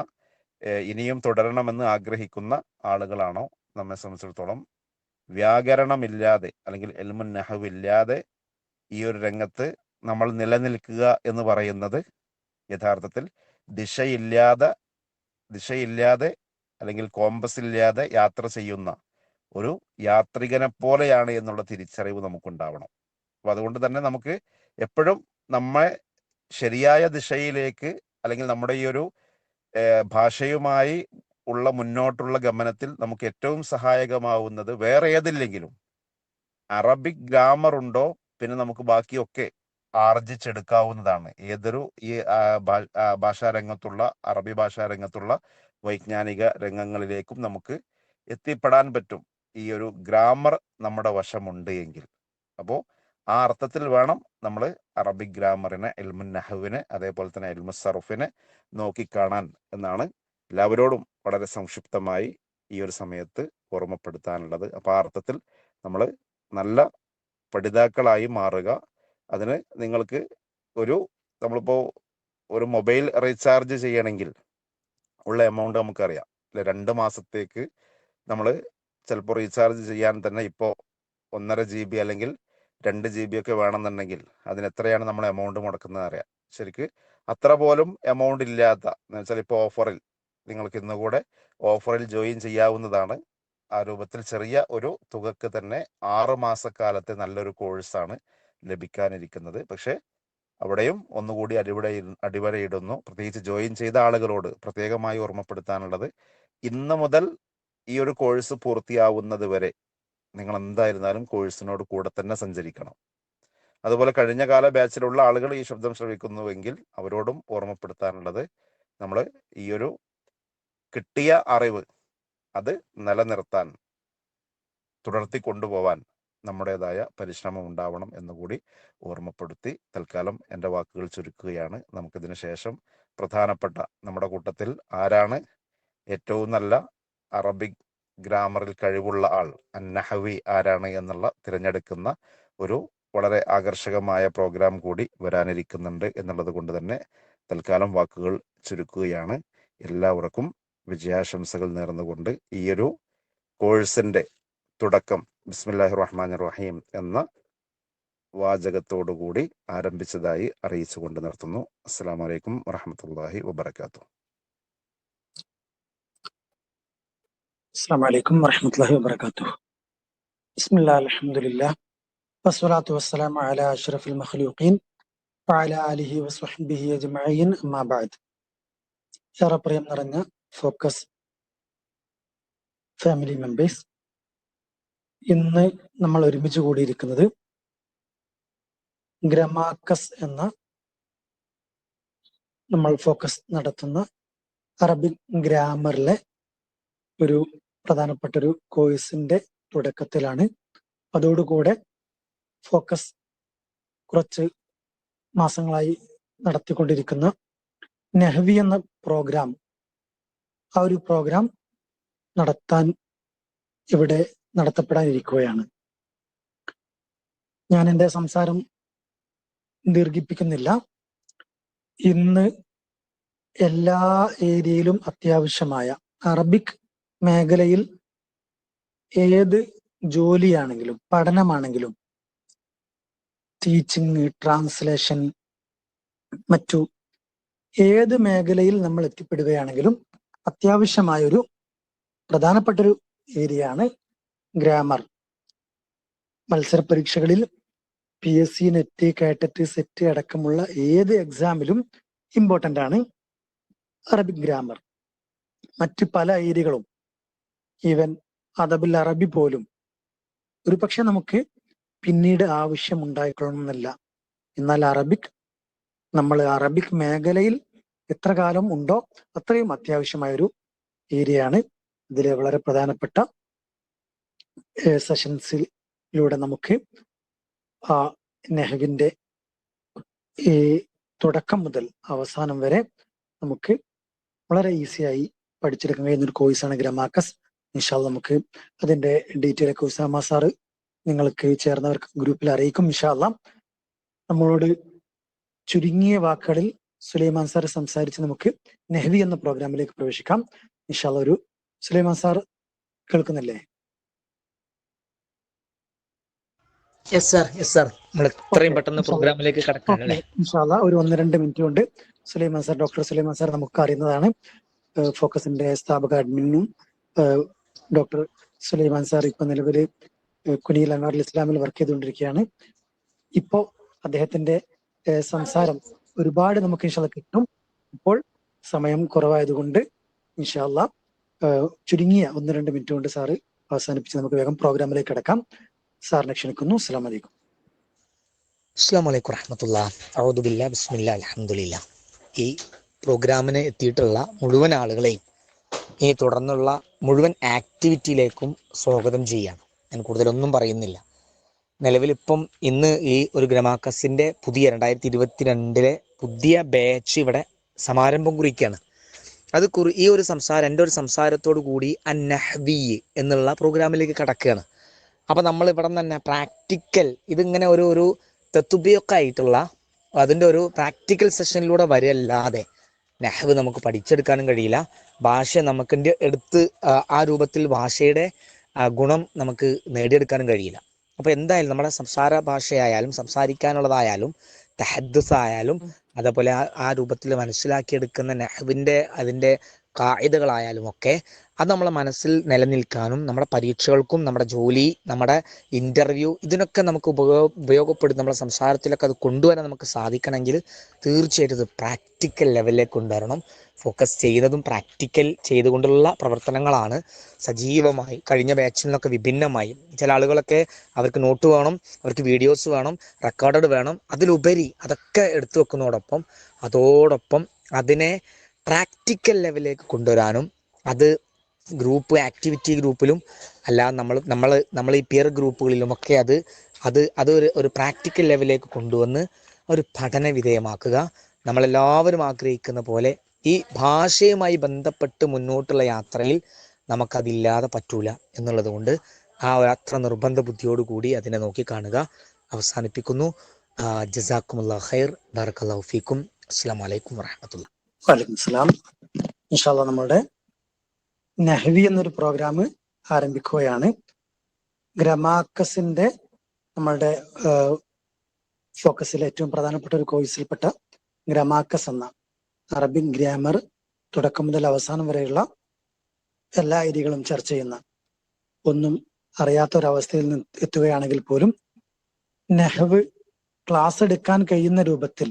ഇനിയും തുടരണമെന്ന് ആഗ്രഹിക്കുന്ന ആളുകളാണോ, നമ്മെ സംബന്ധിച്ചിടത്തോളം വ്യാകരണമില്ലാതെ അല്ലെങ്കിൽ എൽമുൻ നഹവ് ഇല്ലാതെ ഈ ഒരു രംഗത്ത് നമ്മൾ നിലനിൽക്കുക എന്ന് പറയുന്നത് യഥാർത്ഥത്തിൽ ദിശയില്ലാതെ അല്ലെങ്കിൽ കോമ്പസ് ഇല്ലാതെ യാത്ര ചെയ്യുന്ന ഒരു യാത്രികനെ പോലെയാണ് എന്നുള്ള തിരിച്ചറിവ് നമുക്കുണ്ടാവണം. അപ്പോൾ അതുകൊണ്ട് തന്നെ നമുക്ക് എപ്പോഴും നമ്മെ ശരിയായ ദിശയിലേക്ക് അല്ലെങ്കിൽ നമ്മുടെ ഈ ഒരു ഭാഷയുമായി ഉള്ള മുന്നോട്ടുള്ള ഗമനത്തിൽ നമുക്ക് ഏറ്റവും സഹായകമാവുന്നത് വേറെ ഏതില്ലെങ്കിലും അറബിക് ഗ്രാമർ ഉണ്ടോ, പിന്നെ നമുക്ക് ബാക്കിയൊക്കെ ആർജിച്ചെടുക്കാവുന്നതാണ്. ഏതൊരു ഈ ഭാഷാ രംഗത്തുള്ള അറബി ഭാഷാ രംഗത്തുള്ള വൈജ്ഞാനിക രംഗങ്ങളിലേക്കും നമുക്ക് എത്തിപ്പെടാൻ പറ്റും ഈ ഒരു ഗ്രാമർ നമ്മുടെ വശമുണ്ട് എങ്കിൽ. അപ്പോൾ ആ അർത്ഥത്തിൽ വേണം നമ്മൾ അറബിക് ഗ്രാമറിനെ, എൽമുൻ നഹവിനെ, അതേപോലെ തന്നെ എൽമുസ് സർഫിനെ നോക്കിക്കാണാൻ എന്നാണ് എല്ലാവരോടും വളരെ സംക്ഷിപ്തമായി ഈ ഒരു സമയത്ത് ഓർമ്മപ്പെടുത്താനുള്ളത്. അപ്പോൾ ആ അർത്ഥത്തിൽ നമ്മൾ നല്ല പഠിതാക്കളായി മാറുക. അതിന് നിങ്ങൾക്ക് നമ്മളിപ്പോൾ ഒരു മൊബൈൽ റീചാർജ് ചെയ്യണമെങ്കിൽ ഉള്ള എമൗണ്ട് നമുക്കറിയാം അല്ലെ. 2 മാസത്തേക്ക് നമ്മൾ ചിലപ്പോൾ റീചാർജ് ചെയ്യാൻ തന്നെ ഇപ്പോൾ 1.5 GB അല്ലെങ്കിൽ 2 GB ഒക്കെ വേണമെന്നുണ്ടെങ്കിൽ അതിന് എത്രയാണ് നമ്മൾ എമൗണ്ട് മുടക്കുന്നത് അറിയാം. ശരിക്ക് അത്ര പോലും എമൗണ്ട് ഇല്ലാത്ത, എന്ന് വെച്ചാൽ ഇപ്പോൾ ഓഫറിൽ നിങ്ങൾക്ക് ഇന്ന് കൂടെ ഓഫറിൽ ജോയിൻ ചെയ്യാവുന്നതാണ്. ആ രൂപത്തിൽ ചെറിയ ഒരു തുകക്ക് തന്നെ 6 മാസക്കാലത്തെ നല്ലൊരു കോഴ്സാണ് ലഭിക്കാനിരിക്കുന്നത്. പക്ഷേ അവിടെയും ഒന്നുകൂടി അടിവരയിടുന്നു. പ്രത്യേകിച്ച് ജോയിൻ ചെയ്ത ആളുകളോട് പ്രത്യേകമായി ഓർമ്മപ്പെടുത്താനുള്ളത്, ഇന്ന് മുതൽ ഈ ഒരു കോഴ്സ് പൂർത്തിയാവുന്നത് വരെ നിങ്ങൾ എന്തായിരുന്നാലും കോഴ്സിനോട് കൂടെ തന്നെ സഞ്ചരിക്കണം. അതുപോലെ കഴിഞ്ഞ കാല ബാച്ചിലുള്ള ആളുകൾ ഈ ശബ്ദം ശ്രവിക്കുന്നുവെങ്കിൽ അവരോടും ഓർമ്മപ്പെടുത്താനുള്ളത്, നമ്മൾ ഈ ഒരു കിട്ടിയ അറിവ് അത് നിലനിർത്താൻ തുടർത്തി കൊണ്ടുപോവാൻ നമ്മുടേതായ പരിശ്രമം ഉണ്ടാവണം എന്നുകൂടി ഓർമ്മപ്പെടുത്തി തൽക്കാലം എൻ്റെ വാക്കുകൾ ചുരുക്കുകയാണ്. നമുക്കിതിന് ശേഷം പ്രധാനപ്പെട്ട നമ്മുടെ കൂട്ടത്തിൽ ആരാണ് ഏറ്റവും നല്ല അറബിക് ഗ്രാമറിൽ കഴിവുള്ള ആൾ, അന്നഹവി ആരാണ് എന്നുള്ള തിരഞ്ഞെടുക്കുന്ന ഒരു വളരെ ആകർഷകമായ പ്രോഗ്രാം കൂടി വരാനിരിക്കുന്നുണ്ട് എന്നുള്ളത് കൊണ്ട് തന്നെ തൽക്കാലം വാക്കുകൾ ചുരുക്കുകയാണ്. എല്ലാവർക്കും വിജയാശംസകൾ നേർന്നുകൊണ്ട് ഈ ഒരു കോഴ്സിന്റെ തുടക്കം ബിസ്മില്ലാഹിർ റഹ്മാനിർ റഹീം എന്ന വാചകത്തോടുകൂടി ആരംഭിച്ചതായി അറിയിച്ചുകൊണ്ട് നിർത്തുന്നു. അസ്സലാമു അലൈക്കും വറഹ്മത്തുള്ളാഹി വബറകാതുഹു. السلام عليكم ورحمة الله وبركاته. بسم الله الحمد لله والصلاة والسلام على أشرف المخلوقين وعلى آله وصحبه أجمعين أما بعد. ഏറെ പ്രിയം നിറഞ്ഞ ഫോക്കസ് ഫാമിലി മെമ്പേഴ്സ്, ഇന്ന് നമ്മൾ ഒരുമിച്ച് കൂടിയിരിക്കുന്നത് ഗ്രമാക്കസ് എന്ന നമ്മൾ ഫോക്കസ് നടത്തുന്ന അറബിക് ഗ്രാമറിലെ ഒരു പ്രധാനപ്പെട്ട ഒരു കോഴ്സിന്റെ തുടക്കത്തിലാണ്. അതോടുകൂടെ ഫോക്കസ് കുറച്ച് മാസങ്ങളായി നടത്തിക്കൊണ്ടിരിക്കുന്ന നഹ്വി എന്ന പ്രോഗ്രാം, ആ ഒരു പ്രോഗ്രാം ഇവിടെ നടത്തപ്പെടാനിരിക്കുകയാണ്. ഞാൻ എൻ്റെ സംസാരം ദീർഘിപ്പിക്കുന്നില്ല. ഇന്ന് എല്ലാ ഏരിയയിലും അത്യാവശ്യമായ അറബിക് മേഖലയിൽ ഏത് ജോലിയാണെങ്കിലും പഠനമാണെങ്കിലും ടീച്ചിങ്, ട്രാൻസ്ലേഷൻ, മറ്റു ഏത് മേഖലയിൽ നമ്മൾ എത്തിപ്പെടുകയാണെങ്കിലും അത്യാവശ്യമായൊരു പ്രധാനപ്പെട്ടൊരു ഏരിയയാണ് ഗ്രാമർ. മത്സര പരീക്ഷകളിൽ PSC, നെറ്റ്, കാറ്ററ്റ്, സെറ്റ് അടക്കമുള്ള ഏത് എക്സാമിലും ഇമ്പോർട്ടൻ്റ് ആണ് അറബിക് ഗ്രാമർ. മറ്റ് പല ഏരിയകളും, ഈവൻ അദബുൽ അറബി പോലും ഒരു പക്ഷെ നമുക്ക് പിന്നീട് ആവശ്യമുണ്ടായിക്കൊള്ളണമെന്നില്ല. എന്നാൽ നമ്മൾ അറബിക് മേഖലയിൽ എത്ര കാലം ഉണ്ടോ അത്രയും അത്യാവശ്യമായൊരു ഏരിയയാണ്. ഇതിലെ വളരെ പ്രധാനപ്പെട്ട സെഷൻസിലൂടെ നമുക്ക് ആ നെഹ്വിന്റെ ഈ തുടക്കം മുതൽ അവസാനം വരെ നമുക്ക് വളരെ ഈസിയായി പഠിച്ചെടുക്കാൻ കഴിയുന്ന ഒരു കോഴ്സാണ് ഗ്രമാക്കസ്. ഇൻഷാ അല്ലാഹ് നമുക്ക് അതിന്റെ ഡീറ്റെയിൽ ഒക്കെ ഉസാമ സാറ് നിങ്ങൾക്ക് ചേർന്നവർക്ക് ഗ്രൂപ്പിൽ അറിയിക്കും. ഇൻഷാ അല്ലാഹ് നമ്മളോട് ചുരുങ്ങിയ വാക്കുകളിൽ സുലൈമാൻ സാർ സംസാരിച്ച് നമുക്ക് നെഹ്വി എന്ന പ്രോഗ്രാമിലേക്ക് പ്രവേശിക്കാം. ഇൻഷാ അല്ലാഹ് ഒരു സുലൈമാൻ സാർ കേൾക്കുന്നില്ലേ? യെസ് സാർ നമ്മൾ എത്രയും പെട്ടെന്ന് പ്രോഗ്രാമിലേക്ക് കടക്കാനല്ലേ? ഇൻഷാ അല്ലാഹ് ഒരു 1-2 മിനിറ്റ് കൊണ്ട് Sulaiman sir, doctor Sulaiman sir നമുക്ക് അറിയുന്നതാണ്. ഫോക്കസിന്റെ സ്ഥാപക അഡ്മിനും ഡോക്ടർ സുലൈമാൻ സാർ ഇപ്പൊ നിലവിൽ കുനിയിൽ അൻവാറുൽ ഇസ്ലാമിൽ വർക്ക് ചെയ്തുകൊണ്ടിരിക്കുകയാണ്. ഇപ്പോ അദ്ദേഹത്തിന്റെ സംസാരം ഒരുപാട് നമുക്ക് ഇൻഷാ അല്ലാഹ് കിട്ടും. ഇപ്പോൾ സമയം കുറവായതുകൊണ്ട് ഇൻഷാ അല്ലാഹ് ചുരുങ്ങിയ 1-2 മിനിറ്റ് കൊണ്ട് സാറ് അവസാനിപ്പിച്ച് നമുക്ക് വേഗം പ്രോഗ്രാമിലേക്ക് കടക്കാം. സാറിനെ ക്ഷണിക്കുന്നു. അസ്സലാമു അലൈക്കും. അസ്സലാമു അലൈക്കും വറഹ്മത്തുള്ളാഹി. അഊദു ബില്ലാഹി ബിസ്മില്ലാഹി അൽഹംദുലില്ലാഹ്. ഈ പ്രോഗ്രാമിന് എത്തിയിട്ടുള്ള മുഴുവൻ ആളുകളെയും ഈ തുടർന്നുള്ള മുഴുവൻ ആക്ടിവിറ്റിയിലേക്കും സ്വാഗതം ചെയ്യാണ്. ഞാൻ കൂടുതലൊന്നും പറയുന്നില്ല. നിലവിലിപ്പം ഇന്ന് ഈ ഒരു ഗ്രമാക്കസിന്റെ പുതിയ 2022 പുതിയ ബാച്ച് ഇവിടെ സമാരംഭം കുറിക്കുകയാണ്. ഈ ഒരു എൻ്റെ ഒരു സംസാരത്തോടു കൂടി അന്നഹ്വി എന്നുള്ള പ്രോഗ്രാമിലേക്ക് കടക്കുകയാണ്. അപ്പം നമ്മൾ ഇവിടെ തന്നെ പ്രാക്ടിക്കൽ ഇതിങ്ങനെ ഒരു തത്തുബിയൊക്കെ ആയിട്ടുള്ള അതിൻ്റെ ഒരു പ്രാക്ടിക്കൽ സെഷനിലൂടെ വരല്ലാതെ നഹ്വ് നമുക്ക് പഠിച്ചെടുക്കാനും കഴിയില്ല. ഭാഷ നമുക്കിൻ്റെ എടുത്ത് ആ രൂപത്തിൽ ഭാഷയുടെ ഗുണം നമുക്ക് നേടിയെടുക്കാനും കഴിയില്ല. അപ്പോൾ എന്തായാലും നമ്മുടെ സംസാര ഭാഷയായാലും സംസാരിക്കാനുള്ളതായാലും തഹദ്ദുസ് ആയാലും അതേപോലെ ആ രൂപത്തിൽ മനസ്സിലാക്കിയെടുക്കുന്ന നഹ്വിൻ്റെ അതിൻ്റെ കായികകളായാലും ഒക്കെ അത് നമ്മളെ മനസ്സിൽ നിലനിൽക്കാനും നമ്മുടെ പരീക്ഷകൾക്കും നമ്മുടെ ജോലി, നമ്മുടെ ഇൻ്റർവ്യൂ, ഇതിനൊക്കെ നമുക്ക് ഉപയോഗപ്പെടും. നമ്മുടെ സംസാരത്തിലൊക്കെ അത് കൊണ്ടുവരാൻ നമുക്ക് സാധിക്കണമെങ്കിൽ തീർച്ചയായിട്ടും ഇത് പ്രാക്ടിക്കൽ ലെവലിലേക്ക് കൊണ്ടുവരണം. ഫോക്കസ് ചെയ്യുന്നതും പ്രാക്ടിക്കൽ ചെയ്തുകൊണ്ടുള്ള പ്രവർത്തനങ്ങളാണ്. സജീവമായി കഴിഞ്ഞ ബാച്ചിൽ നിന്നൊക്കെ വിഭിന്നമായി ചില ആളുകളൊക്കെ അവർക്ക് നോട്ട് വേണം, അവർക്ക് വീഡിയോസ് വേണം, റെക്കോർഡഡ് വേണം. അതിലുപരി അതൊക്കെ എടുത്തു വെക്കുന്നതോടൊപ്പം അതിനെ പ്രാക്ടിക്കൽ ലെവലിലേക്ക് കൊണ്ടുവരാനും അത് ഗ്രൂപ്പ് ആക്ടിവിറ്റി ഗ്രൂപ്പിലും അല്ല നമ്മൾ ഈ പിയർ ഗ്രൂപ്പുകളിലുമൊക്കെ അത് ഒരു പ്രാക്ടിക്കൽ ലെവലിലേക്ക് കൊണ്ടുവന്ന് ഒരു പഠന വിധേയമാക്കുക. നമ്മളെല്ലാവരും ആഗ്രഹിക്കുന്ന പോലെ ഈ ഭാഷയുമായി ബന്ധപ്പെട്ട് മുന്നോട്ടുള്ള യാത്രയിൽ നമുക്കതില്ലാതെ പറ്റൂല എന്നുള്ളത് കൊണ്ട് ആ അത്ര നിർബന്ധ ബുദ്ധിയോടുകൂടി അതിനെ നോക്കിക്കാണുക. അവസാനിപ്പിക്കുന്നു. ജസാക്കുമുല്ലാഹ് ഖൈർ, ബാറക്കല്ലാഹു ഫീക്കും. അസ്സലാമു അലൈക്കും വറഹ്മത്തുള്ളാഹി. വലൈക്കും സലാം. ഇൻഷാ അല്ലാഹ് നമ്മുടെ നഹ്വി എന്നൊരു പ്രോഗ്രാം ആരംഭിക്കുകയാണ്. ഗ്രമാക്കസിന്റെ നമ്മളുടെ ഫോക്കസിലെ ഏറ്റവും പ്രധാനപ്പെട്ട ഒരു കോഴ്സിൽപ്പെട്ട ഗ്രമാക്കസ് എന്ന അറബിക് ഗ്രാമർ തുടക്കം മുതൽ അവസാനം വരെയുള്ള എല്ലാ ഐഡിയകളും ചർച്ച ചെയ്യുന്ന, ഒന്നും അറിയാത്ത ഒരവസ്ഥയിൽ നിന്ന് എത്തുകയാണെങ്കിൽ പോലും നഹ്വ് ക്ലാസ് എടുക്കാൻ കഴിയുന്ന രൂപത്തിൽ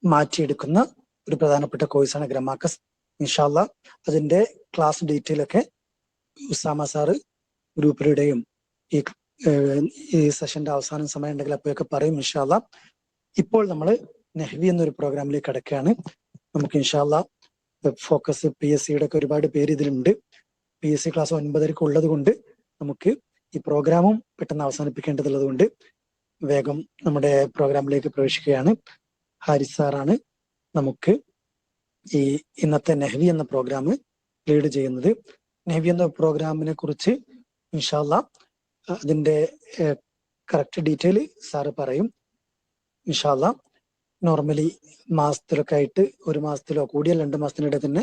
മാറ്റിയെടുക്കുന്ന ഒരു പ്രധാനപ്പെട്ട കോഴ്സാണ് ഗ്രമാക്കസ്. ഇൻഷാ അല്ലാഹ് അതിന്റെ ക്ലാസ് ഡീറ്റെയിൽ ഒക്കെ ഉസാമ സാറ് ഗ്രൂപ്പിലൂടെയും ഈ സെഷന്റെ അവസാനം സമയം ഉണ്ടെങ്കിൽ അപ്പോഴൊക്കെ പറയും ഇൻഷാ അല്ലാഹ്. ഇപ്പോൾ നമ്മൾ നഹ്വി എന്നൊരു പ്രോഗ്രാമിലേക്ക് കടക്കുകയാണ്. നമുക്ക് ഇൻഷാ അല്ലാഹ് ഫോക്കസ് PSCയുടെ ഒക്കെ ഒരുപാട് പേര് ഇതിലുണ്ട്. PSC ക്ലാസ് 9:30 ഉള്ളത് കൊണ്ട് നമുക്ക് ഈ പ്രോഗ്രാമും പെട്ടെന്ന് അവസാനിപ്പിക്കേണ്ടതുള്ളത് കൊണ്ട് വേഗം നമ്മുടെ പ്രോഗ്രാമിലേക്ക് പ്രവേശിക്കുകയാണ്. ഹാരിസ് സാറാണ് നമുക്ക് ഈ ഇന്നത്തെ നഹ്വി എന്ന പ്രോഗ്രാം ലീഡ് ചെയ്യുന്നത്. നഹ്വി എന്ന പ്രോഗ്രാമിനെ കുറിച്ച് ഇൻഷാ അല്ലാഹ് അതിന്റെ കറക്റ്റ് ഡീറ്റെയിൽ സാറ് പറയും ഇൻഷാ അല്ലാഹ്. നോർമലി മാസത്തിലൊക്കെ ആയിട്ട്, ഒരു മാസത്തിലോ കൂടിയ 2 മാസത്തിനിടെ തന്നെ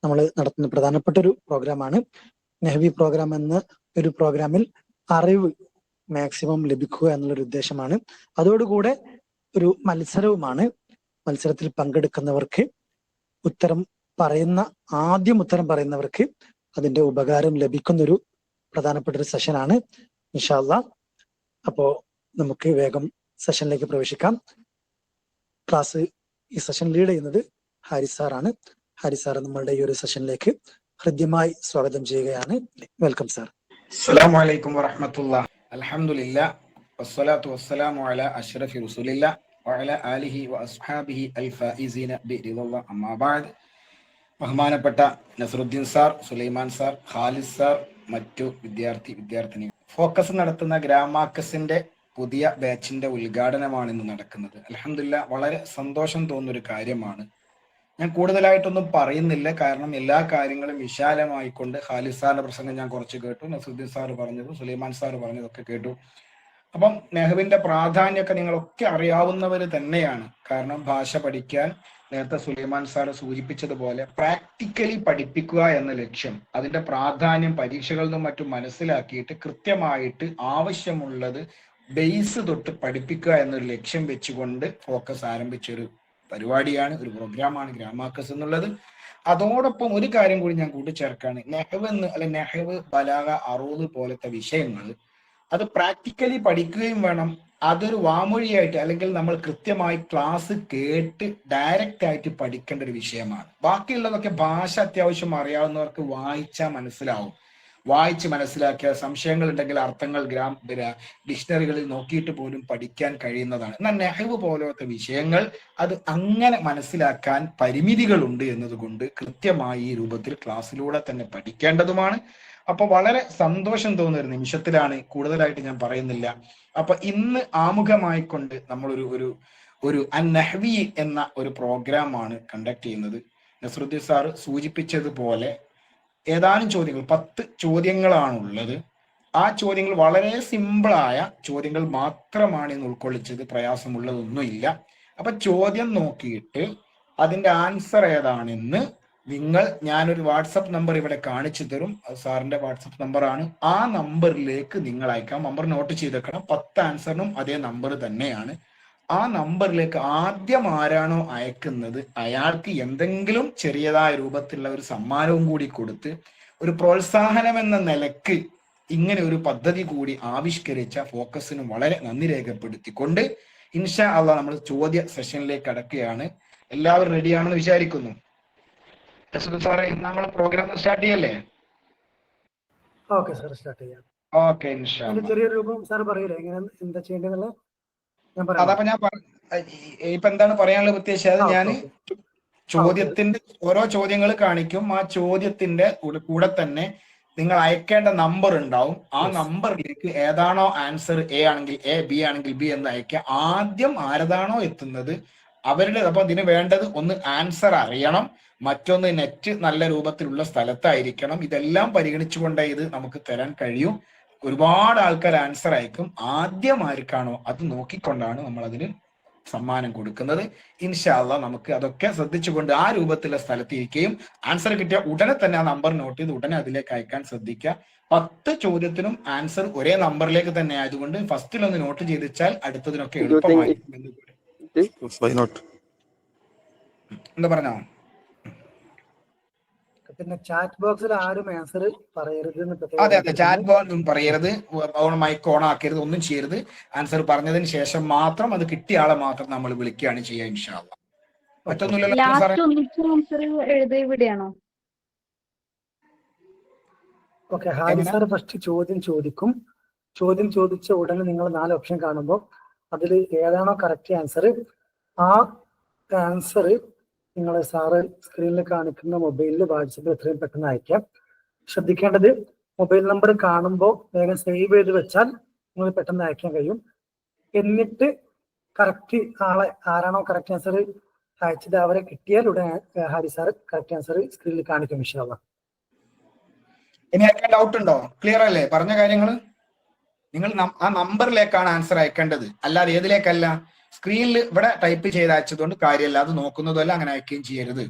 നമ്മൾ നടത്തുന്ന പ്രധാനപ്പെട്ട ഒരു പ്രോഗ്രാമാണ് നഹ്വി പ്രോഗ്രാം. എന്ന ഒരു പ്രോഗ്രാമിൽ അറിവ് മാക്സിമം ലഭിക്കുക എന്നുള്ളൊരു ഉദ്ദേശമാണ്. അതോടുകൂടെ ഒരു മത്സരവുമാണ്. മത്സരത്തിൽ പങ്കെടുക്കുന്നവർക്ക് ആദ്യം ഉത്തരം പറയുന്നവർക്ക് അതിന്റെ ഉപകാരം ലഭിക്കുന്നൊരു പ്രധാനപ്പെട്ട ഒരു സെഷനാണ് ഇൻഷാ അല്ലാഹ്. അപ്പോ നമുക്ക് വേഗം സെഷനിലേക്ക് പ്രവേശിക്കാം. ക്ലാസ് ഈ സെഷൻ ലീഡ് ചെയ്യുന്നത് ഹാരിസ് സാറാണ്. ഹാരിസ് സാർ നമ്മളുടെ ഈ ഒരു സെഷനിലേക്ക് ഹൃദ്യമായി സ്വാഗതം ചെയ്യുകയാണ്. Welcome sir. അസ്സലാമു അലൈക്കും വറഹ്മത്തുള്ളാഹി. അൽഹംദുലില്ലാഹ് വസ്സലാത്തു വസ്സലാമു അലാ അഷ്റഫി റസൂലില്ലാഹ് വഅലാ ആലിഹി വഅസ്ഹാബിഹി അൽഫായിസീന ബിറിദല്ലാഹ്. അമ്മാ ബഅദ്. ബഹുമാനപ്പെട്ട Nasruddin sir, Sulaiman sir, Khalid sir, മറ്റു വിദ്യാർത്ഥിനി ഫോക്കസ് നടത്തുന്ന ഗ്രാമാക്കസിന്റെ പുതിയ ബാച്ചിന്റെ ഉദ്ഘാടനമാണ് ഇന്ന് നടക്കുന്നത്. അൽഹംദുലില്ലാഹ് വളരെ സന്തോഷം തോന്നുന്നൊരു കാര്യമാണ്. ഞാൻ കൂടുതലായിട്ടൊന്നും പറയുന്നില്ല, കാരണം എല്ലാ കാര്യങ്ങളും വിശാലമായിക്കൊണ്ട് ഖാലിദ് സാറിന്റെ പ്രസംഗം ഞാൻ കുറച്ച് കേട്ടു, നസറുദ്ദീൻ സാർ പറഞ്ഞതും സുലൈമാൻ സാർ പറഞ്ഞതൊക്കെ കേട്ടു. അപ്പം നഹ്വിന്റെ പ്രാധാന്യമൊക്കെ നിങ്ങളൊക്കെ അറിയാവുന്നവർ തന്നെയാണ്. കാരണം ഭാഷ പഠിക്കാൻ നേരത്തെ സുലൈമാൻ സാർ സൂചിപ്പിച്ചതുപോലെ പ്രാക്ടിക്കലി പഠിപ്പിക്കുക എന്ന ലക്ഷ്യം, അതിന്റെ പ്രാധാന്യം പരീക്ഷകളിൽ നിന്നും മറ്റും മനസ്സിലാക്കിയിട്ട് കൃത്യമായിട്ട് ആവശ്യമുള്ളത് ബേസ് തൊട്ട് പഠിപ്പിക്കുക എന്നൊരു ലക്ഷ്യം വെച്ചുകൊണ്ട് ഫോക്കസ് ആരംഭിച്ചൊരു പരിപാടിയാണ്, ഒരു പ്രോഗ്രാമാണ് ഗ്രാമാക്കസ് എന്നുള്ളത്. അതോടൊപ്പം ഒരു കാര്യം കൂടി ഞാൻ കൂട്ടിച്ചേർക്കാണ്. നെഹ്വ്, ബലാഗ, അറൂദ് പോലത്തെ വിഷയങ്ങൾ അത് പ്രാക്ടിക്കലി പഠിക്കുകയും വേണം. അതൊരു വാമൊഴിയായിട്ട് അല്ലെങ്കിൽ നമ്മൾ കൃത്യമായി ക്ലാസ് കേട്ട് ഡയറക്റ്റ് ആയിട്ട് പഠിക്കേണ്ട ഒരു വിഷയമാണ്. ബാക്കിയുള്ളതൊക്കെ ഭാഷ അത്യാവശ്യം അറിയാവുന്നവർക്ക് വായിച്ചാൽ മനസ്സിലാവും. വായിച്ച് മനസ്സിലാക്കിയ സംശയങ്ങൾ ഉണ്ടെങ്കിൽ അർത്ഥങ്ങൾ ഡിക്ഷണറികളിൽ നോക്കിയിട്ട് പോലും പഠിക്കാൻ കഴിയുന്നതാണ്. എന്നാൽ നെഹ്വ് പോലത്തെ വിഷയങ്ങൾ അത് അങ്ങനെ മനസ്സിലാക്കാൻ പരിമിതികളുണ്ട് എന്നതുകൊണ്ട് കൃത്യമായി ഈ രൂപത്തിൽ ക്ലാസ്സിലൂടെ തന്നെ പഠിക്കേണ്ടതുമാണ്. അപ്പൊ വളരെ സന്തോഷം തോന്നുന്ന ഒരു നിമിഷത്തിലാണ്. കൂടുതലായിട്ട് ഞാൻ പറയുന്നില്ല. അപ്പൊ ഇന്ന് ആമുഖമായിക്കൊണ്ട് നമ്മൾ ഒരു അൻ-നഹ്വി എന്ന ഒരു പ്രോഗ്രാമാണ് കണ്ടക്ട് ചെയ്യുന്നത്. നസറുദ്ദീൻ സാർ സൂചിപ്പിച്ചതുപോലെ ഏതാനും ചോദ്യങ്ങൾ, 10 ചോദ്യങ്ങളാണുള്ളത്. ആ ചോദ്യങ്ങൾ വളരെ സിമ്പിളായ ചോദ്യങ്ങൾ മാത്രമാണ് ഇന്ന് ഉൾക്കൊള്ളിച്ചത്. പ്രയാസമുള്ളതൊന്നുമില്ല. അപ്പൊ ചോദ്യം നോക്കിയിട്ട് അതിന്റെ ആൻസർ ഏതാണെന്ന് ഞാനൊരു വാട്സപ്പ് നമ്പർ ഇവിടെ കാണിച്ചു തരും. അത് സാറിന്റെ വാട്സപ്പ് നമ്പറാണ്. ആ നമ്പറിലേക്ക് നിങ്ങൾ അയക്കാം. നമ്പർ നോട്ട് ചെയ്തേക്കണം. 10 ആൻസറിനും അതേ നമ്പർ തന്നെയാണ്. ആ നമ്പറിലേക്ക് ആദ്യം ആരാണോ അയക്കുന്നത് അയാൾക്ക് എന്തെങ്കിലും ചെറിയതായ രൂപത്തിലുള്ള ഒരു സമ്മാനവും കൂടി കൊടുത്ത് ഒരു പ്രോത്സാഹനം എന്ന നിലക്ക് ഇങ്ങനെ ഒരു പദ്ധതി കൂടി ആവിഷ്കരിച്ച ഫോക്കസിന് വളരെ നന്ദി രേഖപ്പെടുത്തിക്കൊണ്ട് ഇൻഷാ അള്ളാഹ് നമ്മൾ ചോദ്യ സെഷനിലേക്ക് കടക്കുകയാണ്. എല്ലാവരും റെഡിയാണെന്ന് വിചാരിക്കുന്നു. സാറേ, നമ്മൾ പ്രോഗ്രാം സ്റ്റാർട്ട് ചെയ്യല്ലേ? ഓക്കെ സാർ, സ്റ്റാർട്ട് ചെയ്യാം. ഓക്കെ, ഇൻഷാ അള്ളാഹ്. ചെറിയൊരു രൂപം സാർ പറയൂലേ എങ്ങനെ എന്താ ചെയ്യേണ്ടതെന്നുള്ളത്? അതപ്പോ ഞാൻ ഇപ്പൊ എന്താണ് പറയാനുള്ളത് പ്രത്യേകിച്ച് അത് ഞാൻ ചോദ്യത്തിന്റെ ഓരോ ചോദ്യങ്ങൾ കാണിക്കും. ആ ചോദ്യത്തിന്റെ കൂടെ തന്നെ നിങ്ങൾ അയക്കേണ്ട നമ്പർ ഉണ്ടാവും. ആ നമ്പറിലേക്ക് ഏതാണോ ആൻസർ, എ ആണെങ്കിൽ എ, ബി ആണെങ്കിൽ ബി എന്ന് അയക്കുക. ആദ്യം ആരതാണോ എത്തുന്നത് അവരുടെ, അപ്പൊ ഇതിന് വേണ്ടത് ഒന്ന് ആൻസർ അറിയണം, മറ്റൊന്ന് നെറ്റ് നല്ല രൂപത്തിലുള്ള സ്ഥലത്തായിരിക്കണം. ഇതെല്ലാം പരിഗണിച്ചുകൊണ്ടേ ഇത് നമുക്ക് തരാൻ കഴിയും. ഒരുപാട് ആൾക്കാർ ആൻസർ അയക്കും. ആദ്യം ആർക്കാണോ അത് നോക്കിക്കൊണ്ടാണ് നമ്മൾ അതിന് സമ്മാനം കൊടുക്കുന്നത്. ഇൻഷാ അല്ലാഹ് നമുക്ക് അതൊക്കെ ശ്രദ്ധിച്ചുകൊണ്ട് ആ രൂപത്തിലുള്ള സ്ഥലത്തിരിക്കുകയും ആൻസർ കിട്ടിയ ഉടനെ തന്നെ ആ നമ്പർ നോട്ട് ചെയ്ത് ഉടനെ അതിലേക്ക് അയക്കാൻ ശ്രദ്ധിക്കുക. 10 ചോദ്യത്തിനും ആൻസർ ഒരേ നമ്പറിലേക്ക് തന്നെ ആയതുകൊണ്ട് ഫസ്റ്റിലൊന്ന് നോട്ട് ചെയ്ത് വെച്ചാൽ അടുത്തതിനൊക്കെ എളുപ്പമായിരിക്കും. എന്താ പറഞ്ഞോ? പിന്നെ ചാറ്റ് ബോക്സിൽ ആരും ആൻസർ പറയരുത്. അതെ, ചാറ്റ് ബോക്സ് പറയരുത്, മൈക്ക് ഓൺ ആക്കരുത്, ഒന്നും ചെയ്യരുത്. ആൻസർ പറഞ്ഞതിന് ശേഷം മാത്രം അത് കിട്ടിയ ആളെ മാത്രം നമ്മൾ വിളിക്കുകയാണ് ചെയ്യുക. ഇൻഷാ അല്ലാഹ്. മറ്റൊന്നുമില്ലല്ലോ. ഓക്കെ, ഹാരി സാർ ഫസ്റ്റ് ചോദ്യം ചോദിക്കും. ചോദ്യം ചോദിച്ച ഉടനെ നിങ്ങൾ 4 ഓപ്ഷൻ കാണുമ്പോൾ അതിൽ ഏതാണോ കറക്റ്റ് ആൻസർ, ആ ആൻസർ നിങ്ങൾ സാറ് സ്ക്രീനിൽ കാണിക്കുന്ന മൊബൈലിൽ വാട്സപ്പിൽ എത്രയും പെട്ടെന്ന് അയക്കാം. ശ്രദ്ധിക്കേണ്ടത്, മൊബൈൽ നമ്പർ കാണുമ്പോൾ വേഗം സേവ് ചെയ്ത് വെച്ചാൽ നിങ്ങൾ പെട്ടെന്ന് അയക്കാൻ കഴിയും. എന്നിട്ട് കറക്റ്റ് ആളെ, ആരാണോ കറക്റ്റ് ആൻസർ അയച്ചത് അവരെ കിട്ടിയാൽ ഉടനെ ഹാരി സാർ കറക്റ്റ് ആൻസർ സ്ക്രീനിൽ കാണിക്കും. ഇൻഷാ അല്ലാഹ്. ഇനി ആർക്കും ഡൗട്ട് ഉണ്ടോ? ക്ലിയർ അല്ലേ പറഞ്ഞ കാര്യങ്ങൾ? നിങ്ങൾ ആ നമ്പറിലേക്കാണ് ആൻസർ അയക്കേണ്ടത്, അല്ലാതെ ഏതിലേക്കല്ല. സ്ക്രീനിൽ ഇവിടെ ടൈപ്പ് ചെയ്ത് അയച്ചതുകൊണ്ട് കാര്യമല്ല, അത് നോക്കുന്നതല്ല, അങ്ങനെ അയക്കുകയും ചെയ്യരുത്.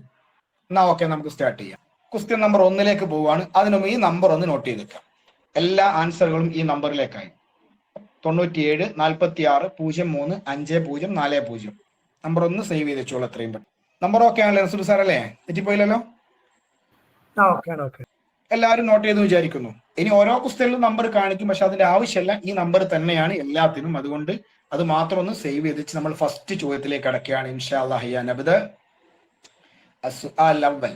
എന്നാ ഓക്കെ, നമുക്ക് സ്റ്റാർട്ട് ചെയ്യാം. ക്വസ്റ്റ്യൻ നമ്പർ 1 പോവുകയാണ്. അതിനും ഈ നമ്പർ ഒന്ന് നോട്ട് ചെയ്ത് വെക്കാം. എല്ലാ ആൻസറുകളും ഈ നമ്പറിലേക്കായി. 97 46 03 50 40. നമ്പർ 1 സേവ് ചെയ്ത് വെച്ചോളൂ എത്രയും പെട്ടെന്ന്. നമ്പർ ഓക്കെ ആണല്ലോ നസൂർ സാർ അല്ലേ? തെറ്റിപ്പോയില്ലല്ലോ? എല്ലാവരും നോട്ട് ചെയ്ത് വിചാരിക്കുന്നു. ഇനി ഓരോ ക്വസ്റ്റ്യനിലും നമ്പർ കാണിക്കും, പക്ഷെ അതിന്റെ ആവശ്യമില്ല. ഈ നമ്പർ തന്നെയാണ് എല്ലാത്തിനും. അതുകൊണ്ട് അത് മാത്രം ഒന്ന് സേവ് ചെയ്ത് വെച്ച് നമ്മൾ ഫസ്റ്റ് ചോദ്യത്തിലേക്ക് അടക്കുകയാണ്. ഇൻഷാ അല്ലാഹ്. യാ നബ്ദ അസ്സുആൽ അവ്വൽ.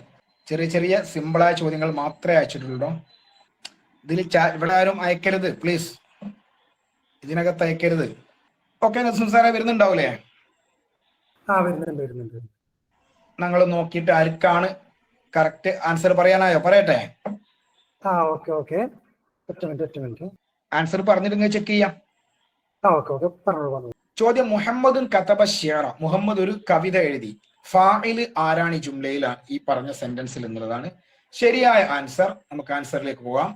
ചെറിയ ചെറിയ സിമ്പിളായ ചോദ്യങ്ങൾ മാത്രമേ അയച്ചിട്ടുള്ളൂ. ഇതിൽ ഇവിടെ ആരും അയക്കരുത് പ്ലീസ്, ഇതിനകത്ത് അയക്കരുത്. ഓക്കെ നസൂർ സാറേ, വരുന്നുണ്ടാവൂലേ? ഞങ്ങൾ നോക്കിയിട്ട് ആർക്കാണ് കറക്റ്റ് ആൻസർ പറയാനായോ? പറയട്ടെ. ആൻസർ പറഞ്ഞിട്ട് ചെക്ക് ചെയ്യാം. ചോദ്യം, മുഹമ്മദുൻ കതബ ശിഅറ. മുഹമ്മദ് ഒരു കവിത എഴുതി. ഫാഇൽ ആരാണ് ഈ ജുംലയിലാണ് ഈ പറഞ്ഞ സെന്റൻസിൽ എന്നുള്ളതാണ് ശരിയായ ആൻസർ. നമുക്ക് ആൻസറിലേക്ക് പോവാം.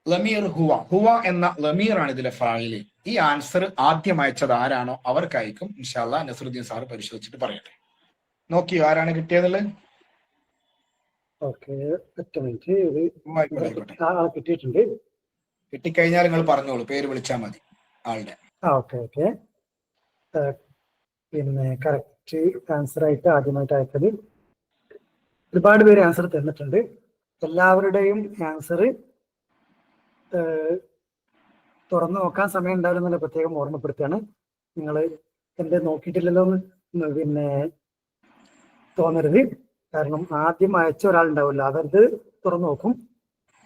ലമീർ ഹുവ. ഹുവ എന്ന ലമീർ ആണ് ഇതിലെ ഫാഇൽ. ഈ ആൻസർ ആദ്യം അയച്ചത് ആരാണോ അവർക്ക് അയക്കും. ഇൻഷാ അല്ലാഹ് നസറുദ്ദീൻ സാർ പരിശോധിച്ചിട്ട് പറയട്ടെ. നോക്കിയോ ആരാണ് കിട്ടിയതുള്ളത്? കിട്ടിക്കഴിഞ്ഞാൽ നിങ്ങൾ പറഞ്ഞോളൂ, പേര് വിളിച്ചാൽ മതി ആളുടെ. പിന്നെ കറക്റ്റ് ആൻസർ ആയിട്ട് ആദ്യമായിട്ട് അയച്ചത് ഒരുപാട് പേര് ആൻസർ തന്നിട്ടുണ്ട്. എല്ലാവരുടെയും ആൻസർ തുറന്നു നോക്കാൻ സമയം ഉണ്ടാവില്ലെന്നുള്ള പ്രത്യേകം ഓർമ്മപ്പെടുത്തുകയാണ്. നിങ്ങൾ എന്റെ നോക്കിയിട്ടില്ലല്ലോ എന്ന് പിന്നെ തോന്നരുത്. കാരണം ആദ്യം അയച്ച ഒരാളുണ്ടാവില്ല, അവരത് തുറന്നു നോക്കും,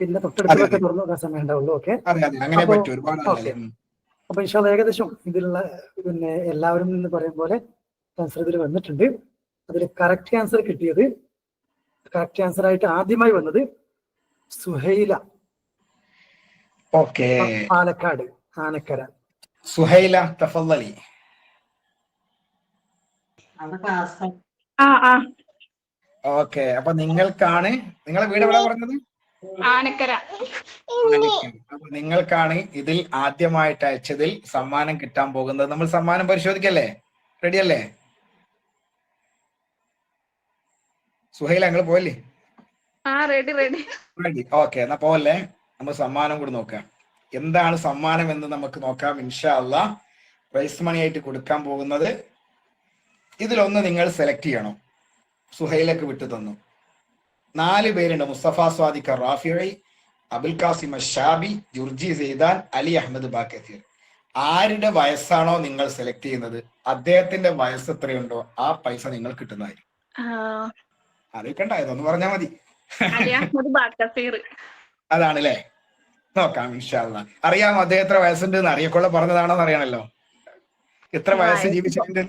പിന്നെ തൊട്ടടുത്തൊക്കെ തുറന്നു നോക്കാൻ സമയം ഉണ്ടാവുള്ളൂ. ഓക്കെ, അപ്പൊ ഇൻഷാ അല്ലാഹ് ഏകദേശം ഇതിലുള്ള പിന്നെ എല്ലാവരും എന്ന് പറയും പോലെ ആൻസർ ഇതിൽ വന്നിട്ടുണ്ട്. അതിൽ കറക്റ്റ് ആൻസർ കിട്ടിയത്, കറക്റ്റ് ആൻസർ ആയിട്ട് ആദ്യമായി വന്നത് സുഹൈല, പാലക്കാട് ആനക്കര. സുഹൈല തഫദ്ദലി. ഓക്കെ, അപ്പൊ നിങ്ങൾക്കാണ്, നിങ്ങളെ വീട് എവിടെ പറഞ്ഞത്? ആനക്കര. അപ്പൊ നിങ്ങൾക്കാണ് ഇതിൽ ആദ്യമായിട്ട് അയച്ചതിൽ സമ്മാനം കിട്ടാൻ പോകുന്നത്. നമ്മൾ സമ്മാനം പരിശോധിക്കല്ലേ? റെഡി അല്ലേ? സുഹൈല നിങ്ങൾ പോയല്ലേ? റെഡി. ഓക്കെ, എന്നാ പോവല്ലേ, നമ്മൾ സമ്മാനം കൂടി നോക്കാം. എന്താണ് സമ്മാനം എന്ന് നമുക്ക് നോക്കാം. ഇൻഷാ അല്ലാഹ് പ്രൈസ് മണി ആയിട്ട് കൊടുക്കാൻ പോകുന്നത് ഇതിലൊന്ന് നിങ്ങൾ സെലക്ട് ചെയ്യണം. സുഹൈലക്ക് വിട്ടു തന്നു. 4 പേരുണ്ട്. മുസ്തഫ സ്വാദിഖ് റാഫിഈ, അബുൽ കാസിം ഷാബി, ജുർജി സെയ്ദാൻ, അലി അഹമ്മദ് ബാക്കത്തീർ. ആരുടെ വയസ്സാണോ നിങ്ങൾ സെലക്ട് ചെയ്യുന്നത് അദ്ദേഹത്തിന്റെ വയസ്സ് എത്രയുണ്ടോ ആ പൈസ നിങ്ങൾ കിട്ടുന്നതായിരിക്കും. അറിയിക്കണ്ടായതൊന്ന് പറഞ്ഞാൽ മതി. അതാണല്ലേ? നോക്കാം ഇൻഷാ അല്ലാഹ്. അറിയാമോ അദ്ദേഹം എത്ര വയസ്സുണ്ട് എന്ന്? അറിയക്കൊള്ള പറഞ്ഞതാണോ എന്ന് അറിയണല്ലോ. എത്ര വയസ്സ് ജീവിച്ചിട്ടുണ്ട്?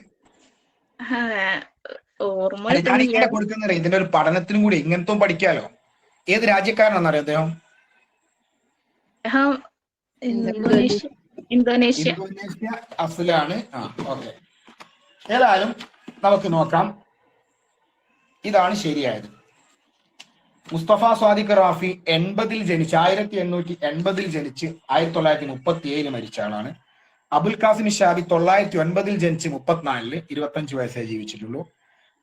ഓർമ്മ അല്ല, ഞാൻ കിട്ടുന്നില്ല. ഇങ്ങനെ കൊടുക്കുന്നത് ഇതിന്റെ ഒരു പഠനത്തിനും കൂടി ഇങ്ങനത്തും പഠിക്കാലോ. ഏത് രാജ്യക്കാരനാണെന്നറിയോ അദ്ദേഹം? ആ, ഇന്തോനേഷ്യ. ഇന്തോനേഷ്യ. ഇന്തോനേഷ്യ അഫ്ലാണ്. ആ, ഓക്കെ. ഏതായാലും നമുക്ക് നോക്കാം. ഇതാണ് ശരിയായത്. മുസ്തഫ സ്വാദിഖ് റാഫി 80-ൽ ജനിച്ച് 1880-ൽ ജനിച്ച് 1937 മരിച്ച ആളാണ്. അബുൽ കാസിം ഷാബി 909-ൽ ജനിച്ച് 34-ല് 25 വയസ്സേ ജീവിച്ചിട്ടുള്ളൂ.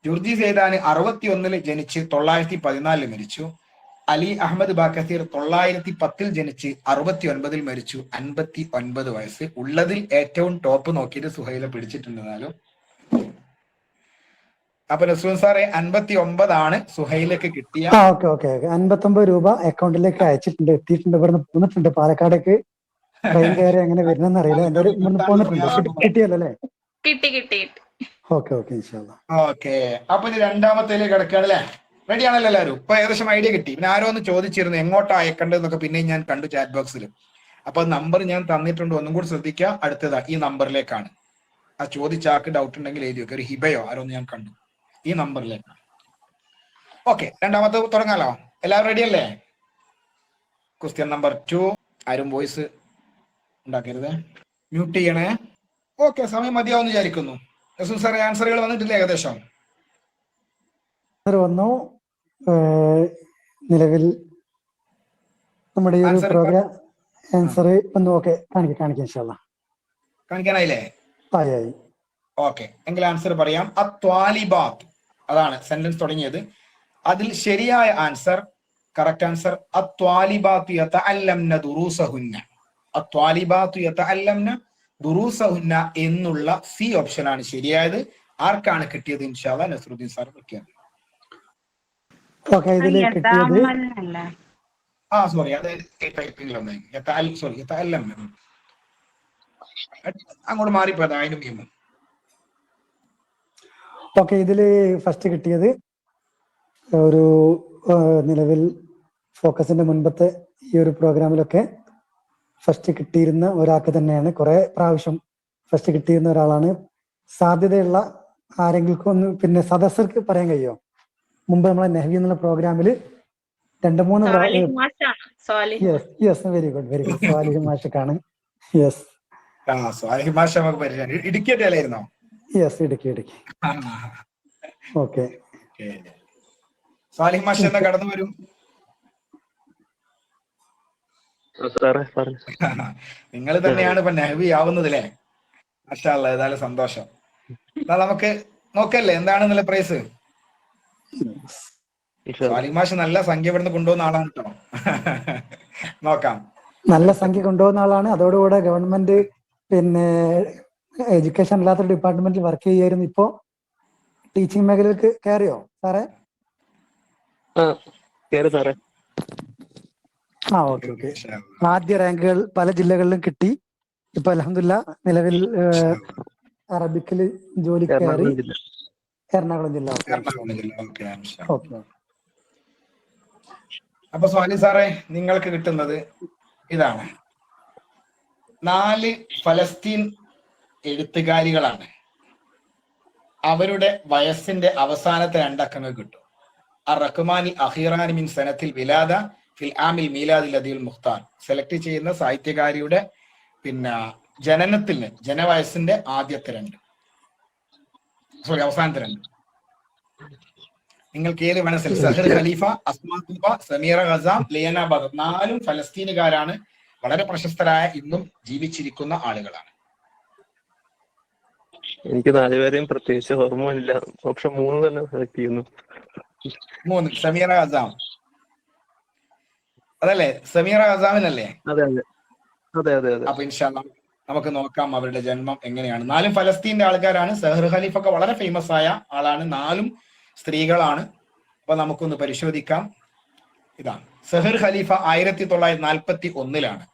ജുർജി സൈദാന് 61-ൽ ജനിച്ച് 914-ല് മരിച്ചു. അലി അഹമ്മദ് ബാക്കസീർ 910-ൽ ജനിച്ച് 69-ൽ മരിച്ചു, 59 വയസ്സ്. ഉള്ളതിൽ ഏറ്റവും ടോപ്പ് നോക്കിയിട്ട് സുഹൈല പിടിച്ചിട്ടുണ്ടെന്നാലും. അപ്പൊ നസ്രുൻ സാറെ 59 സുഹൈലക്ക് കിട്ടിയ. Okay okay okay. 59 രൂപ അക്കൗണ്ടിലേക്ക് അയച്ചിട്ടുണ്ട്, എത്തിയിട്ടുണ്ട്. ഇവിടുന്ന് പോന്നിട്ടുണ്ട് പാലക്കാടേക്ക്. ട്രെയിൻ കയറി എങ്ങനെ വരുന്നെന്ന് അറിയില്ല. എന്തായാലും ഇവിടുന്ന് പോന്നിട്ടുണ്ട്. കിട്ടിയല്ലോ അല്ലേ? കിട്ടി കിട്ടി കിട്ടി. ഓക്കെ ഓക്കെ, ഇൻഷാല്ലാ. ഓക്കെ, അപ്പൊ ഇത് രണ്ടാമത്തേലേക്ക് കിടക്കുകയാണ് അല്ലേ? റെഡി ആണല്ലോ എല്ലാവരും? ഇപ്പൊ ഏകദേശം ഐഡിയ കിട്ടി. പിന്നെ ആരോ ഒന്ന് ചോദിച്ചിരുന്നു എങ്ങോട്ടാ അയക്കേണ്ടതെന്നൊക്കെ, പിന്നെയും ഞാൻ കണ്ടു ചാറ്റ് ബോക്സിൽ. അപ്പൊ നമ്പർ ഞാൻ തന്നിട്ടുണ്ട്, ഒന്നും കൂടി ശ്രദ്ധിക്കുക. അടുത്തതാ ഈ നമ്പറിലേക്കാണ്. ആ ചോദിച്ച ആൾക്ക് ഡൗട്ട് ഉണ്ടെങ്കിൽ എഴുതി വെക്കുക. ഒരു ഹിബയോ ആരോന്ന് ഞാൻ കണ്ടു. ഈ നമ്പറിലേക്കാണ്. ഓക്കെ, രണ്ടാമത്തെ തുടങ്ങാലോ? എല്ലാവരും റെഡി അല്ലേ? Question number 2. ആരും വോയിസ് ഉണ്ടാക്കരുത്, മ്യൂട്ട് ചെയ്യണേ. ഓക്കെ, സമയം മതിയാവുമെന്ന് വിചാരിക്കുന്നു. നസൂർ സാറേ, ആൻസറുകൾ വന്നിട്ടില്ല ഏകദേശം? വന്നു. നിലവിൽ നമ്മുടെ ഈ ഒരു Answer പ്രോഗ്രാം ആൻസർ ഒന്ന് ഓക്കെ കാണിക്കാം ഇൻഷാല്ലാ. കാണിക്കാനായില്ലേ? ആയി. ഓക്കെ, എങ്കിൽ ആൻസർ പറയാം. അത്വാലിബാത്ത്, അതാണ് സെന്റൻസ് തുടങ്ങിയത്. അതിൽ ശരിയായ ആൻസർ, കറക്റ്റ് ആൻസർ, അത്വാലിബാത്തു യതഅല്ലംന ദുറൂസഹുന്ന. അത്വാലിബാത്തു യതഅല്ലംന ദുറൂസഹുന്ന എന്നുള്ള സി ഓപ്ഷൻ ആണ് ശരിയായത്. ആർക്കാണ് കിട്ടിയത്? ഇൻഷാല്ലാ നസ്രുദ്ദീൻ സാർ പ്രഖ്യാപിക്കും. ഓക്കെ, ഇതിൽ കിട്ടിയത് സോറി, അത് ടൈപ്പിംഗിൽ സോറി, യതഅല്ലംന അങ്ങോട്ട് മാറിപ്പോയത്. അതിനും നിയമം. ഓക്കെ, ഇതില് ഫസ്റ്റ് കിട്ടിയത് ഒരു നിലവിൽ ഫോക്കസിന്റെ മുൻപത്തെ ഈ ഒരു പ്രോഗ്രാമിലൊക്കെ ഫസ്റ്റ് കിട്ടിയിരുന്ന ഒരാൾക്ക് തന്നെയാണ്. കുറെ പ്രാവശ്യം ഫസ്റ്റ് കിട്ടിയിരുന്ന ഒരാളാണ്. സാധ്യതയുള്ള ആരെങ്കിലും ഒന്ന് പിന്നെ സദസ്യർക്ക് പറയാൻ കഴിയുമോ? മുമ്പ് നമ്മളെ നെഹ്വി എന്നുള്ള പ്രോഗ്രാമിൽ 2-3 യെസ് വെരി ഗുഡ് സ്വാലിഹ് മാഷക്കാണ്. യെസ് സ്വാലിഹ് മാഷ് നമുക്ക് പരിചയം. ഇടുക്കിയുടെ അല്ലായിരുന്നോ? യെസ്, ഇടുക്കി. ഓക്കെ, സ്വാലിഹ് മാഷ് എന്നാ കടന്നു വരും? നിങ്ങൾ തന്നെയാണ് ഇപ്പൊ നെഹ്വി ആവുന്നതില്ലേ? മാഷാ അല്ലാഹ്, ഏതായാലും സന്തോഷം. എന്നാ നമുക്ക് നോക്കല്ലേ എന്താണെന്നുള്ള പ്രൈസ്. സ്വാലിഹ് മാഷ് നല്ല സംഖ്യ ഇവിടുന്ന് കൊണ്ടുപോകുന്ന ആളാണ് കേട്ടോ. നോക്കാം. നല്ല സംഖ്യ കൊണ്ടുപോകുന്ന ആളാണ്. അതോടുകൂടെ ഗവൺമെന്റ് പിന്നെ എഡ്യൂക്കേഷൻ അല്ലാത്ത ഡിപ്പാർട്ട്മെന്റിൽ വർക്ക് ചെയ്യായിരുന്നു. ഇപ്പോ ടീച്ചിങ് മേഖലയിലേക്ക് കയറിയോ സാറേ? ഓക്കെ. ആദ്യ റാങ്കുകൾ പല ജില്ലകളിലും കിട്ടി. ഇപ്പൊ അൽഹംദുലില്ലാ നിലവിൽ അറബിക്കില് ജോലി കയറി. എറണാകുളം ജില്ല. ഓക്കെ. അപ്പൊ സ്വാലി സാറേ, നിങ്ങൾക്ക് കിട്ടുന്നത് ഇതാണ്. 4 ഫലസ്തീൻ എഴുത്തുകാരികളാണ്. അവരുടെ വയസ്സിന്റെ അവസാനത്തെ 2 അക്കങ്ങൾ കിട്ടും. അർ-റഹ്മാനി അഖീറാനി മിൻ സനത്തിൽ വിലാദ ഫിൽ ആമിൽ മീലാദിൽ ലദിൽ മുഖ്താർ. സെലക്ട് ചെയ്യുന്ന സാഹിത്യകാരിയുടെ പിന്നെ ജനനത്തിന് ജനവയസ്സിന്റെ ആദ്യത്തെ 2, അവസാനത്തെ 2. നിങ്ങൾക്ക് ഏത് വേണം? സഹർ ഖലീഫ, അസ്മാ തുബ, സമീറ ഖസാം, ലിയന ബദർ. 4 ഫലസ്തീനുകാരാണ്. വളരെ പ്രശസ്തരായ, ഇന്നും ജീവിച്ചിരിക്കുന്ന ആളുകളാണ്. എനിക്ക് 4 പേരെയും പ്രത്യേകിച്ച് ഓർമ്മയില്ല. ഓപ്ഷൻ 3 തന്നെ സെലക്ട് ചെയ്യുന്നു. 3 സമീറ ഖസാം അതല്ലേ? സമീറ ഖസാമിനല്ലേ? അതെ. അപ്പൊ ഇൻഷാല്ലാ നമുക്ക് നോക്കാം അവരുടെ ജന്മം എങ്ങനെയാണ്. 4 ഫലസ്തീന്റെ ആൾക്കാരാണ്. സഹർ ഖലീഫ ഒക്കെ വളരെ ഫേമസ് ആയ ആളാണ്. 4 സ്ത്രീകളാണ്. അപ്പൊ നമുക്കൊന്ന് പരിശോധിക്കാം. ഇതാണ് സഹർ ഖലീഫ 1941-ലാണ്.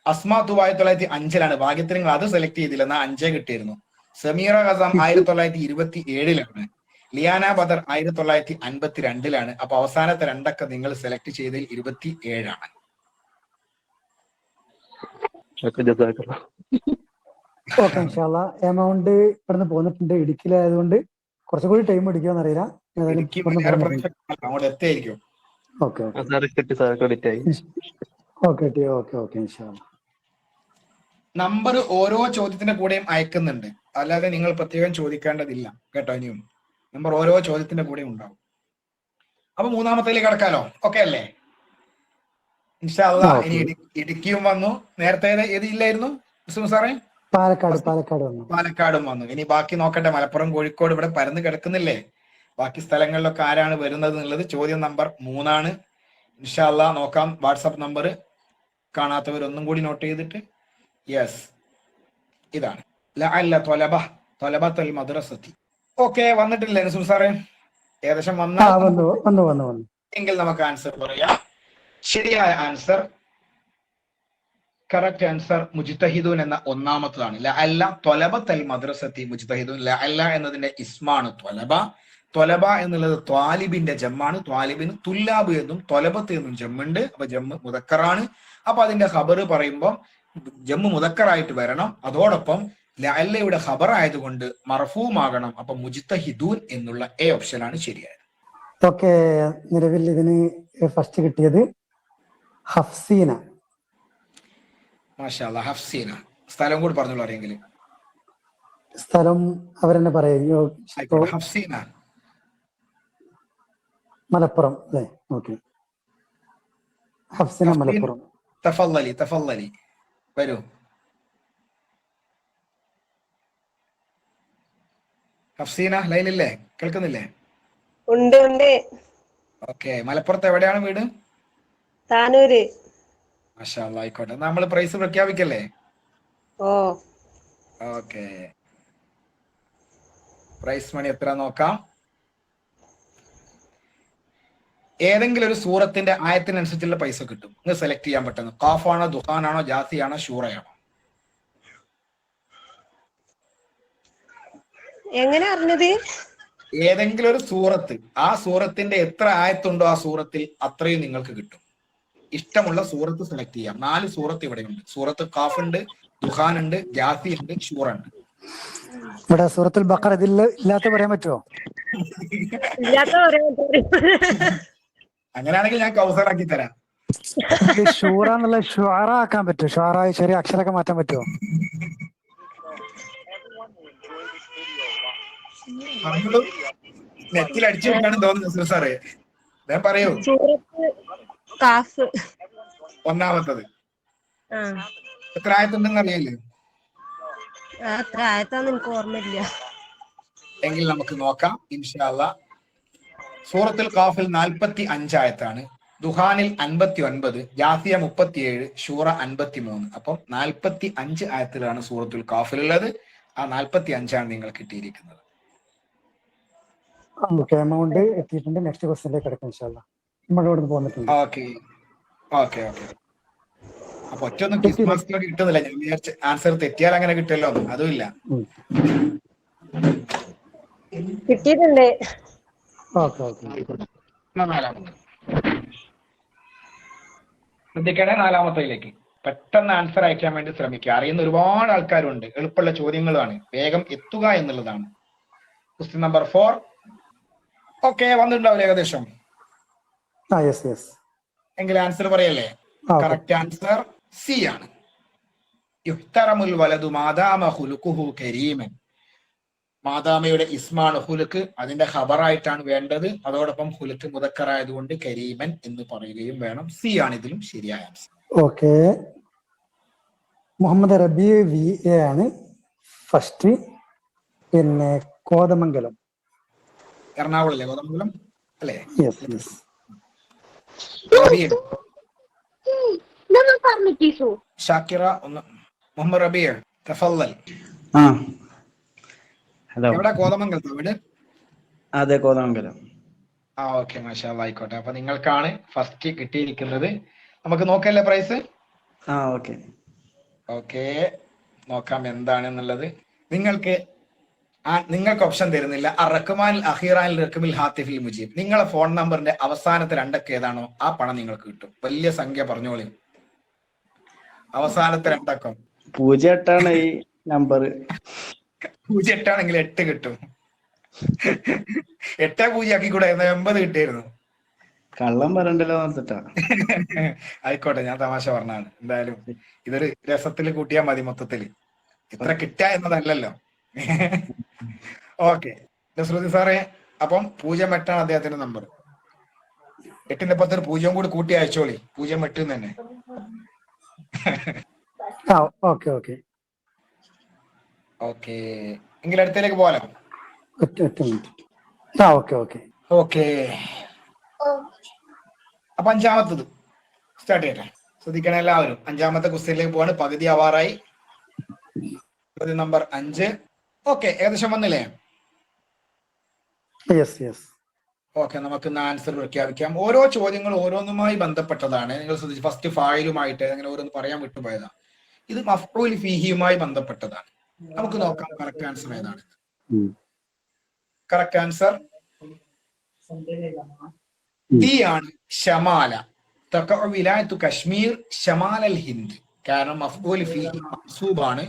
അസ്മാ തുബ 1905-ലാണ്. ഭാഗ്യത്തിന് നിങ്ങൾ അത് സെലക്ട് ചെയ്തില്ല, എന്നാൽ 5 കിട്ടിയിരുന്നു. സമീറ ഖസാം 1927-ലാണ്. ലിയാന ബദർ 1952-ലാണ്. അപ്പൊ അവസാനത്തെ 2 അക്കം നിങ്ങൾ സെലക്ട് ചെയ്തതിൽ 27-ആണ്. ഓക്കെ, ഇൻഷാല്ലാ എമൗണ്ട് ഇവിടുന്ന് പോന്നിട്ടുണ്ട്. ഇടുക്കിയിലായതുകൊണ്ട് കുറച്ചുകൂടി ടൈം പിടിക്കുമെന്ന് അറിയില്ല. ഏതായാലും ഇടുക്കി ഇവിടുന്ന് മലയാള പോകുന്നു. പ്രദേശം അങ്ങോട്ട് എത്തിയായിരിക്കും. ഓക്കെ ഓക്കെ സാറ് കിട്ടി സാർ, ക്രെഡിറ്റ് ആയി. ഓക്കെ ഓക്കെ ഓക്കെ ഇൻഷാ അല്ലാ. നമ്പർ ഓരോ ചോദ്യത്തിന്റെ കൂടെയും അയക്കുന്നുണ്ട്, അല്ലാതെ നിങ്ങൾ പ്രത്യേകം ചോദിക്കേണ്ടതില്ല കേട്ടോ. ഇനിയും നമ്പർ ഓരോ ചോദ്യത്തിന്റെ കൂടെയും ഉണ്ടാവും. അപ്പൊ മൂന്നാമത്തേലേക്ക് കടക്കാലോ, ഓക്കെ അല്ലേ? ഇൻഷാ അല്ലാ. ഇനി ഇടുക്കിയും വന്നു, നേരത്തെ ഏത് ജില്ലയായിരുന്നു സാറേ? പാലക്കാടും വന്നു. ഇനി ബാക്കി നോക്കട്ടെ, മലപ്പുറം, കോഴിക്കോട് ഇവിടെ പരന്ന് കിടക്കുന്നില്ലേ? ബാക്കി സ്ഥലങ്ങളിലൊക്കെ ആരാണ് വരുന്നത് എന്നുള്ളത് ചോദ്യം നമ്പർ 3 ഇൻഷാ അല്ലാ നോക്കാം. വാട്സാപ്പ് നമ്പർ കാണാത്തവർ ഒന്നും കൂടി നോട്ട് ചെയ്തിട്ട്, യെസ് ഇതാണ് ലഅല്ല ത്വലബത്തുൽ മദ്റസത്തി. ഓക്കെ, വന്നിട്ടില്ലേ നസൂർ സാറേ? ഏകദേശം വന്നു. എങ്കിൽ നമുക്ക് ആൻസർ പറയാം. ശരിയായ ആൻസർ, കറക്റ്റ് ആൻസർ മുജ്തഹിദൂൻ എന്ന ഒന്നാമത്തതാണ്. ലഅല്ല ത്വലബത്തുൽ മദ്റസത്തി മുജ്തഹിദൂൻ. ലഅല്ല എന്നതിന്റെ ഇസ്മാണ് ത്വലബ. ത്വലബ എന്നുള്ളത് ത്വാലിബിന്റെ ജമ്മാണ്. ത്വാലിബിന് തുല്ലാബ് എന്നും ത്വലബത്ത് എന്നും ജമ്മുണ്ട്. അപ്പൊ ജമ്മ് മുദക്കറാണ്. അപ്പൊ അതിന്റെ ഖബർ പറയുമ്പോൾ ജമ്മു മുദക്കറായിട്ട് വരണം. അതോടൊപ്പം ലഅല്ലയുടെ ഖബർ ആയതുകൊണ്ട് മർഫൂമാകണം. അപ്പൊ മുജ്തഹിദൂൻ എന്നുള്ള എ ഓപ്ഷനാണ് ശരിയായത്. ഓക്കെ, നിലവിൽ ഇതിന് ഫസ്റ്റ് കിട്ടിയത് ഹഫ്സീന. മാഷാ അല്ലാ, ഹഫ്സീന. സ്ഥലം കൂടി പറഞ്ഞോളൂ അറിയെങ്കിൽ. സ്ഥലം അവരെന്നെ പറയോ? ഹഫ്സീന മലപ്പുറം അല്ലേ? ഓക്കെ, ഹഫ്സീന മലപ്പുറം. തഫല്ലലി വരൂ. ഹഫ്സീന ലൈനില്ലേ? കേൾക്കുന്നില്ലേ? ഉണ്ട്. ഓക്കെ, മലപ്പുറത്ത് എവിടെയാണ് വീട്? താനൂര്. മാഷാ അല്ലാ, ആയിക്കോട്ടെ. നമ്മൾ പ്രൈസ് പ്രഖ്യാപിക്കല്ലേ? ഓ ഓക്കെ, പ്രൈസ് മണി എത്ര നോക്കാം. ഏതെങ്കിലും ഒരു സൂറത്തിന്റെ ആയത്തിനനുസരിച്ചുള്ള പൈസ കിട്ടും. നിങ്ങൾ സെലക്ട് ചെയ്യാൻ പറ്റുന്നു. ഖാഫാണോ, ദുഹാനാണോ, ജാസിയാണോ, ഷൂറയാണോ? എങ്ങനെ അറിഞ്ഞത്? ഏതെങ്കിലും ഒരു സൂറത്ത്, ആ സൂറത്തിന്റെ എത്ര ആയത്തുണ്ടോ ആ സൂറത്തിൽ അത്രയും നിങ്ങൾക്ക് കിട്ടും. ഇഷ്ടമുള്ള സൂറത്ത് സെലക്ട് ചെയ്യാം. 4 സൂറത്ത് ഇവിടെയുണ്ട്. സൂറത്ത് ഖാഫ് ഉണ്ട്, ദുഹാൻ ഉണ്ട്, ജാസി ഉണ്ട്, ഷൂറ ഉണ്ട്. ഇവിടെ സൂറത്തുൽ ബഖറ ഇതിൽ ഇല്ലാത്ത പറയാൻ പറ്റുമോ? അങ്ങനെയാണെങ്കിൽ ഞാൻ കൗസറാക്കി തരാം. ഷൂറ എന്നുള്ള ഷുആറ ആക്കാൻ പറ്റുമോ? ഷുആറ ചെറിയ അക്ഷരമൊക്കെ മാറ്റാൻ പറ്റുമോ? പറഞ്ഞോളൂ. നെറ്റിൽ അടിച്ചു വിട്ടാണ് തോന്നുന്നു സാറേ. ഞാൻ പറയൂ. ഒന്നാമത്തത് എത്ര ആയത്തുണ്ടെന്ന് അറിയില്ലേ? എത്ര ആയത്താന്ന് എനിക്ക് ഓർമ്മയില്ല. എങ്കിൽ നമുക്ക് നോക്കാം ഇൻഷാ അല്ലാ. സൂറത്തുൽ ഖാഫിൽ 45 ആയത്താണ്, ദുഹാനിൽ 59, ജാസിയ 37, ഷൂറ 53. അപ്പം 45 ആയത്തിലാണ് സൂറത്തുൽ ഖാഫിൽ ഉള്ളത്. ആ 45 ആണ് നിങ്ങൾ കിട്ടിയിരിക്കുന്നത്. എമൗണ്ട് എത്തിയിട്ടുണ്ട്. നെക്സ്റ്റ് ക്വസ്റ്റ്യനിലേക്ക് കിടക്കാം ഇൻഷാ അല്ലാ. നമ്മളോട് പോന്നിട്ടുണ്ട്. ഓക്കെ. അപ്പൊ ഒറ്റൊന്നും ക്വിസ് മാസ്റ്റർ കിട്ടുന്നില്ല. ഞാൻ വിചാരിച്ച ആൻസർ തെറ്റിയാൽ അങ്ങനെ കിട്ടുമല്ലോ. അതുമില്ല. കിട്ടിയിട്ടുണ്ട്. ശ്രദ്ധിക്കണേ. 4-മത്തേലേക്ക് പെട്ടെന്ന് ആൻസർ അയക്കാൻ വേണ്ടി ശ്രമിക്കുക. അറിയുന്ന ഒരുപാട് ആൾക്കാരുണ്ട്. എളുപ്പമുള്ള ചോദ്യങ്ങളാണ്, വേഗം എത്തുക എന്നുള്ളതാണ്. Question number 4. ഓക്കെ, വന്നിട്ടുണ്ടാവില്ല ഏകദേശം? എങ്കിൽ ആൻസർ പറയല്ലേ? കറക്റ്റ് ആൻസർ സി ആണ്. യുഹ്തറമുൽ വലദു മാദാമ ഖുലുഖുഹു കരീമൻ. മാദാമയുടെ ഇസ്മാണ് ഹുലുക്ക്, അതിന്റെ ഖബറായിട്ടാണ് വേണ്ടത്. അതോടൊപ്പം ഹുലുക്ക് മുദക്കറായതുകൊണ്ട് കരീമൻ എന്ന് പറയുകയും വേണം. സി ആണ് ഇതിലും ശരിയായ ആൻസർ. ഓക്കെ, മുഹമ്മദ് റബി വി എ ആണ് ഫസ്റ്റ്. പിന്നെ കോതമംഗലം, എറണാകുളം അല്ലേ? കോതമംഗലം അല്ലേ? ഷാക്കിറ ഒന്ന്. മുഹമ്മദ് റബി തഫല്ലൽ. ഹലോ, എവിടെ? കോതമംഗലത്ത് വീട്? അതെ, കോതമംഗലം. ഓക്കെ, മാഷാ അല്ലാ, ആയിക്കോട്ടെ. അപ്പൊ നിങ്ങൾക്കാണ് ഫസ്റ്റ് കിട്ടിയിരിക്കുന്നത്. നമുക്ക് നോക്കല്ലേ പ്രൈസ്? ഓക്കെ, നോക്കാം എന്താണെന്നുള്ളത്. നിങ്ങൾക്ക് ഓപ്ഷൻ തരുന്നില്ല. റഹ്മാനിൽ അഖീറാനിൽ റഖ്മിൽ ഹാത്തിഫിൽ മുജീബ്. നിങ്ങളെ ഫോൺ നമ്പറിന്റെ അവസാനത്തെ 2 അക്കം ഏതാണോ ആ പണം നിങ്ങൾക്ക് കിട്ടും. വലിയ സംഖ്യ പറഞ്ഞോളി. അവസാനത്തെ 2 അക്കം 08 ഈ നമ്പർ. 08 ആണെങ്കിൽ 8 കിട്ടും. 8-0 ആക്കി കൂടെ 80 കിട്ടിയായിരുന്നു. കള്ളം പറയണ്ടല്ലോ ഓർത്തിട്ടാ. ആയിക്കോട്ടെ, ഞാൻ തമാശ പറഞ്ഞാണ്. എന്തായാലും ഇതൊരു രസത്തിൽ കൂട്ടിയാൽ മതി. മൊത്തത്തില് ഇത്ര കിട്ടുക എന്നതല്ലല്ലോ. ഓക്കെ നസ്രുദ്ദീൻ സാറേ, അപ്പം 08 അദ്ദേഹത്തിന്റെ നമ്പർ. 8ന്റെ പത്തിന് 0 കൂടി കൂട്ടി അയച്ചോളി. 08 തന്നെ. ഓക്കെ ഓക്കെ ഓക്കെ, എങ്കിൽ അടുത്തേക്ക് പോകാലോ. ഒറ്റ മിനിറ്റ്. ഓക്കെ ഓക്കെ ഓക്കെ, അപ്പൊ 5-മത്തത് സ്റ്റാർട്ട് ചെയ്യട്ടെ. ശ്രദ്ധിക്കണം എല്ലാവരും. 5-മത്തെ ക്വസ്റ്റ്യനിലേക്ക് പോവാണ്. പകുതി ആവാറായി. ചോദ്യം നമ്പർ 5. ഓക്കെ, ഏകദേശം വന്നില്ലേ? യെസ്. ഓക്കെ, നമുക്ക് ആൻസർ പ്രഖ്യാപിക്കാം. ഓരോ ചോദ്യങ്ങളും ഓരോന്നുമായി ബന്ധപ്പെട്ടതാണ്. നിങ്ങൾ ശ്രദ്ധിച്ചു, ഫസ്റ്റ് ഫായിലുമായിട്ട് അങ്ങനെ ഓരോന്ന് പറയാൻ വിട്ടുപോയതാണ്. ഇത് മഫ്ഊൽ ഫീഹിയുമായി ബന്ധപ്പെട്ടതാണ്. നമുക്ക് നോക്കാം കറക്റ്റ് ആൻസർ ഏതാണ്. കറക്റ്റ് ആൻസർ ഡി ആണ്, ഷമാല. തഖഉ വിലായത്തു കശ്മീർ ഷമാൽ അൽ ഹിന്ദ്. കാരണം മഫ്ഊൽ ഫീഹി മൻസൂബാണ്.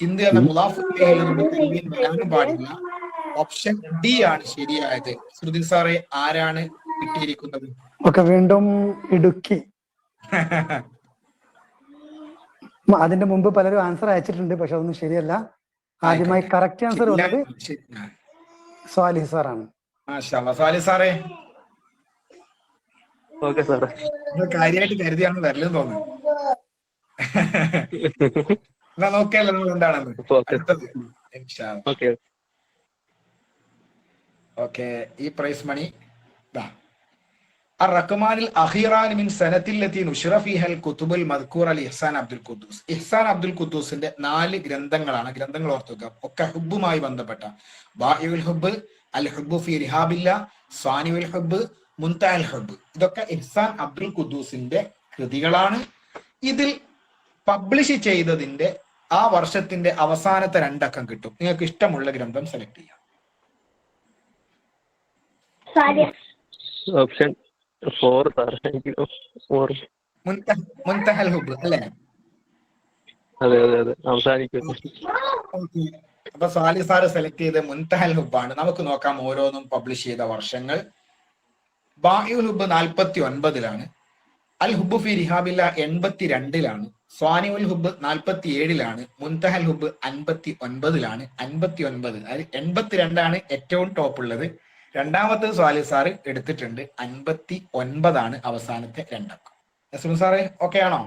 ഹിന്ദ് എന്ന മുളാഫ് ഇലൈഹിയുടെ തൻവീൻ വരാനും പാടില്ല. ഓപ്ഷൻ ഡി ആണ് ശരിയായത്. ശ്രുതിൻ സാറേ, ആരാണ് കിട്ടിയിരിക്കുന്നത്? ഓക്കെ, വീണ്ടും ഇടുക്കി. അതിന്റെ മുമ്പ് പലരും ആൻസർ അയച്ചിട്ടുണ്ട്, പക്ഷെ അതൊന്നും ശരിയല്ല. ആദ്യമായി കറക്റ്റ് ആൻസർ വന്നത് സ്വാലിഹ് സാറാണ്. സ്വാലിഹ് സാറേ, ഓക്കെ സാറേ. കാര്യമായിട്ട് കരുതിയാണ് വരലെന്ന് തോന്നുന്നു. എന്നാ നോക്കിയല്ലോ നിങ്ങൾ എന്താണെന്ന്. അടുത്തത് ഓക്കെ. ഓക്കെ, ഈ പ്രൈസ് മണി الرقمان الأخيران من سنة التي نشر فيها الكتب المذكورة لإحسان عبد القدوس. ഇഹ്സാൻ അബ്ദുൽ ഖുദ്ദൂസിന്റെ 4 ഗ്രന്ഥങ്ങളാണ്. ഗ്രന്ഥങ്ങൾ ഓർത്തുക, ഒക്കെ ഹുബ്ബുമായി ബന്ധപ്പെട്ട. ബാഇഉൽ ഹുബ്ബ്, അൽ ഹുബ്ബു ഫി റിഹാബില്ല, സാനിഉൽ ഹുബ്ബ്, മുൻതഹൽ ഹുബ്ബ്. ഇതൊക്കെ ഇഹ്സാൻ അബ്ദുൽ ഖുദ്ദൂസിന്റെ കൃതികളാണ്. ഇതിൽ പബ്ലിഷ് ചെയ്തതിന്റെ ആ വർഷത്തിന്റെ അവസാനത്തെ 2 അക്കം കിട്ടും. നിങ്ങൾക്ക് ഇഷ്ടമുള്ള ഗ്രന്ഥം സെലക്ട് ചെയ്യാം. ഓപ്ഷൻ 4 സാറേ. മുൻതഹൽ ഹുബ്ബ് അല്ലേ? അതെ അവസാനിക്കും. അപ്പൊ സാലിഹ് സാറ് സെലക്ട് ചെയ്ത് മുൻതഹൽ ഹുബ്ബാണ്. നമുക്ക് നോക്കാം ഓരോന്നും പബ്ലിഷ് ചെയ്ത വർഷങ്ങൾ. ബാഇഉൽ ഹുബ്ബ് 49-ലാണ്. അൽ ഹുബ്ബു ഫി റിഹാബില്ല 82-ലാണ്. സ്വാനിഉൽ ഹുബ്ബ് 47-ലാണ്. മുൻതഹൽ ഹുബ്ബ് 59-ലാണ്. 59, അതായത് 82 ഏറ്റവും ടോപ്പ് ഉള്ളത്. രണ്ടാമത്തെ സ്വാലിഹ് സാറ് എടുത്തിട്ടുണ്ട് 59 അവസാനത്തെ 2 അക്കം. നസ്രുദ്ദീൻ സാറേ, ഓക്കെ ആണോ?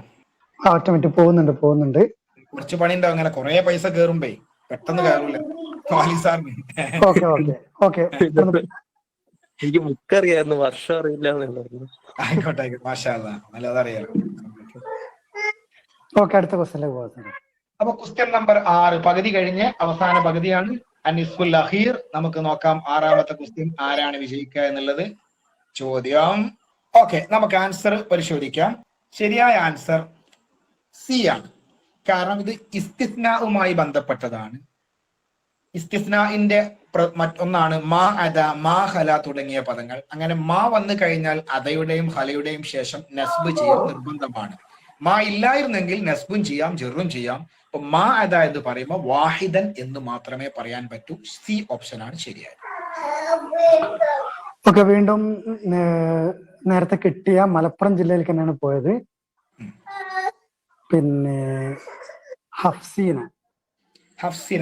ഒറ്റ മിനിറ്റ്, പോകുന്നുണ്ട്. കുറച്ച് പണി ഉണ്ടാവും. അങ്ങനെ കുറെ പൈസ കേറുമ്പേ പെട്ടെന്ന് കയറൂല സ്വാലിഹ് സാറിന്. ഓക്കെ എനിക്ക് ബുക്ക് അറിയായിരുന്നു, വർഷം അറിയില്ല. ആയിക്കോട്ടെ, മാഷാ അല്ലാ, നല്ലതറിയാലോ. ഓക്കെ, അടുത്ത ക്വസ്റ്റ്യനിലേക്ക് പോകാം. അപ്പൊ ക്വസ്റ്റ്യൻ നമ്പർ 6 പകുതി കഴിഞ്ഞ് അവസാന പകുതിയാണ്. അനിസ്ഫുൽ അഖീർ. നമുക്ക് നോക്കാം 6-മത്തെ ക്വസ്റ്റ്യൻ ആരാണ് വിജയിക്കുക എന്നുള്ളത്. ചോദ്യം ഓക്കെ, നമുക്ക് ആൻസർ പരിശോധിക്കാം. ശരിയായ ആൻസർ സി ആണ്. കാരണം ഇത് ഇസ്തിസ്നാഉമായി ബന്ധപ്പെട്ടതാണ്. ഇസ്തിസ്നാഇന്റെ മറ്റൊന്നാണ് മാ അദ, മാ ഹല തുടങ്ങിയ പദങ്ങൾ. അങ്ങനെ മാ വന്നു കഴിഞ്ഞാൽ അദയുടെയും ഹലയുടെയും ശേഷം നസ്ബ് ചെയ്യാൻ നിർബന്ധമാണ്. മാ ഇല്ലായിരുന്നെങ്കിൽ നസ്ബും ചെയ്യാം, ജെറും ചെയ്യാം. അപ്പൊ മാ അദ എന്ന് പറയുമ്പോൾ വാഹിദൻ എന്ന് മാത്രമേ പറയാൻ പറ്റൂ. സി ഓപ്ഷൻ ആണ് ശരിയായത്. ഓക്കെ, വീണ്ടും നേരത്തെ കിട്ടിയ മലപ്പുറം ജില്ലയിലേക്ക് തന്നെയാണ് പോയത്. പിന്നെ ഹഫ്സീന.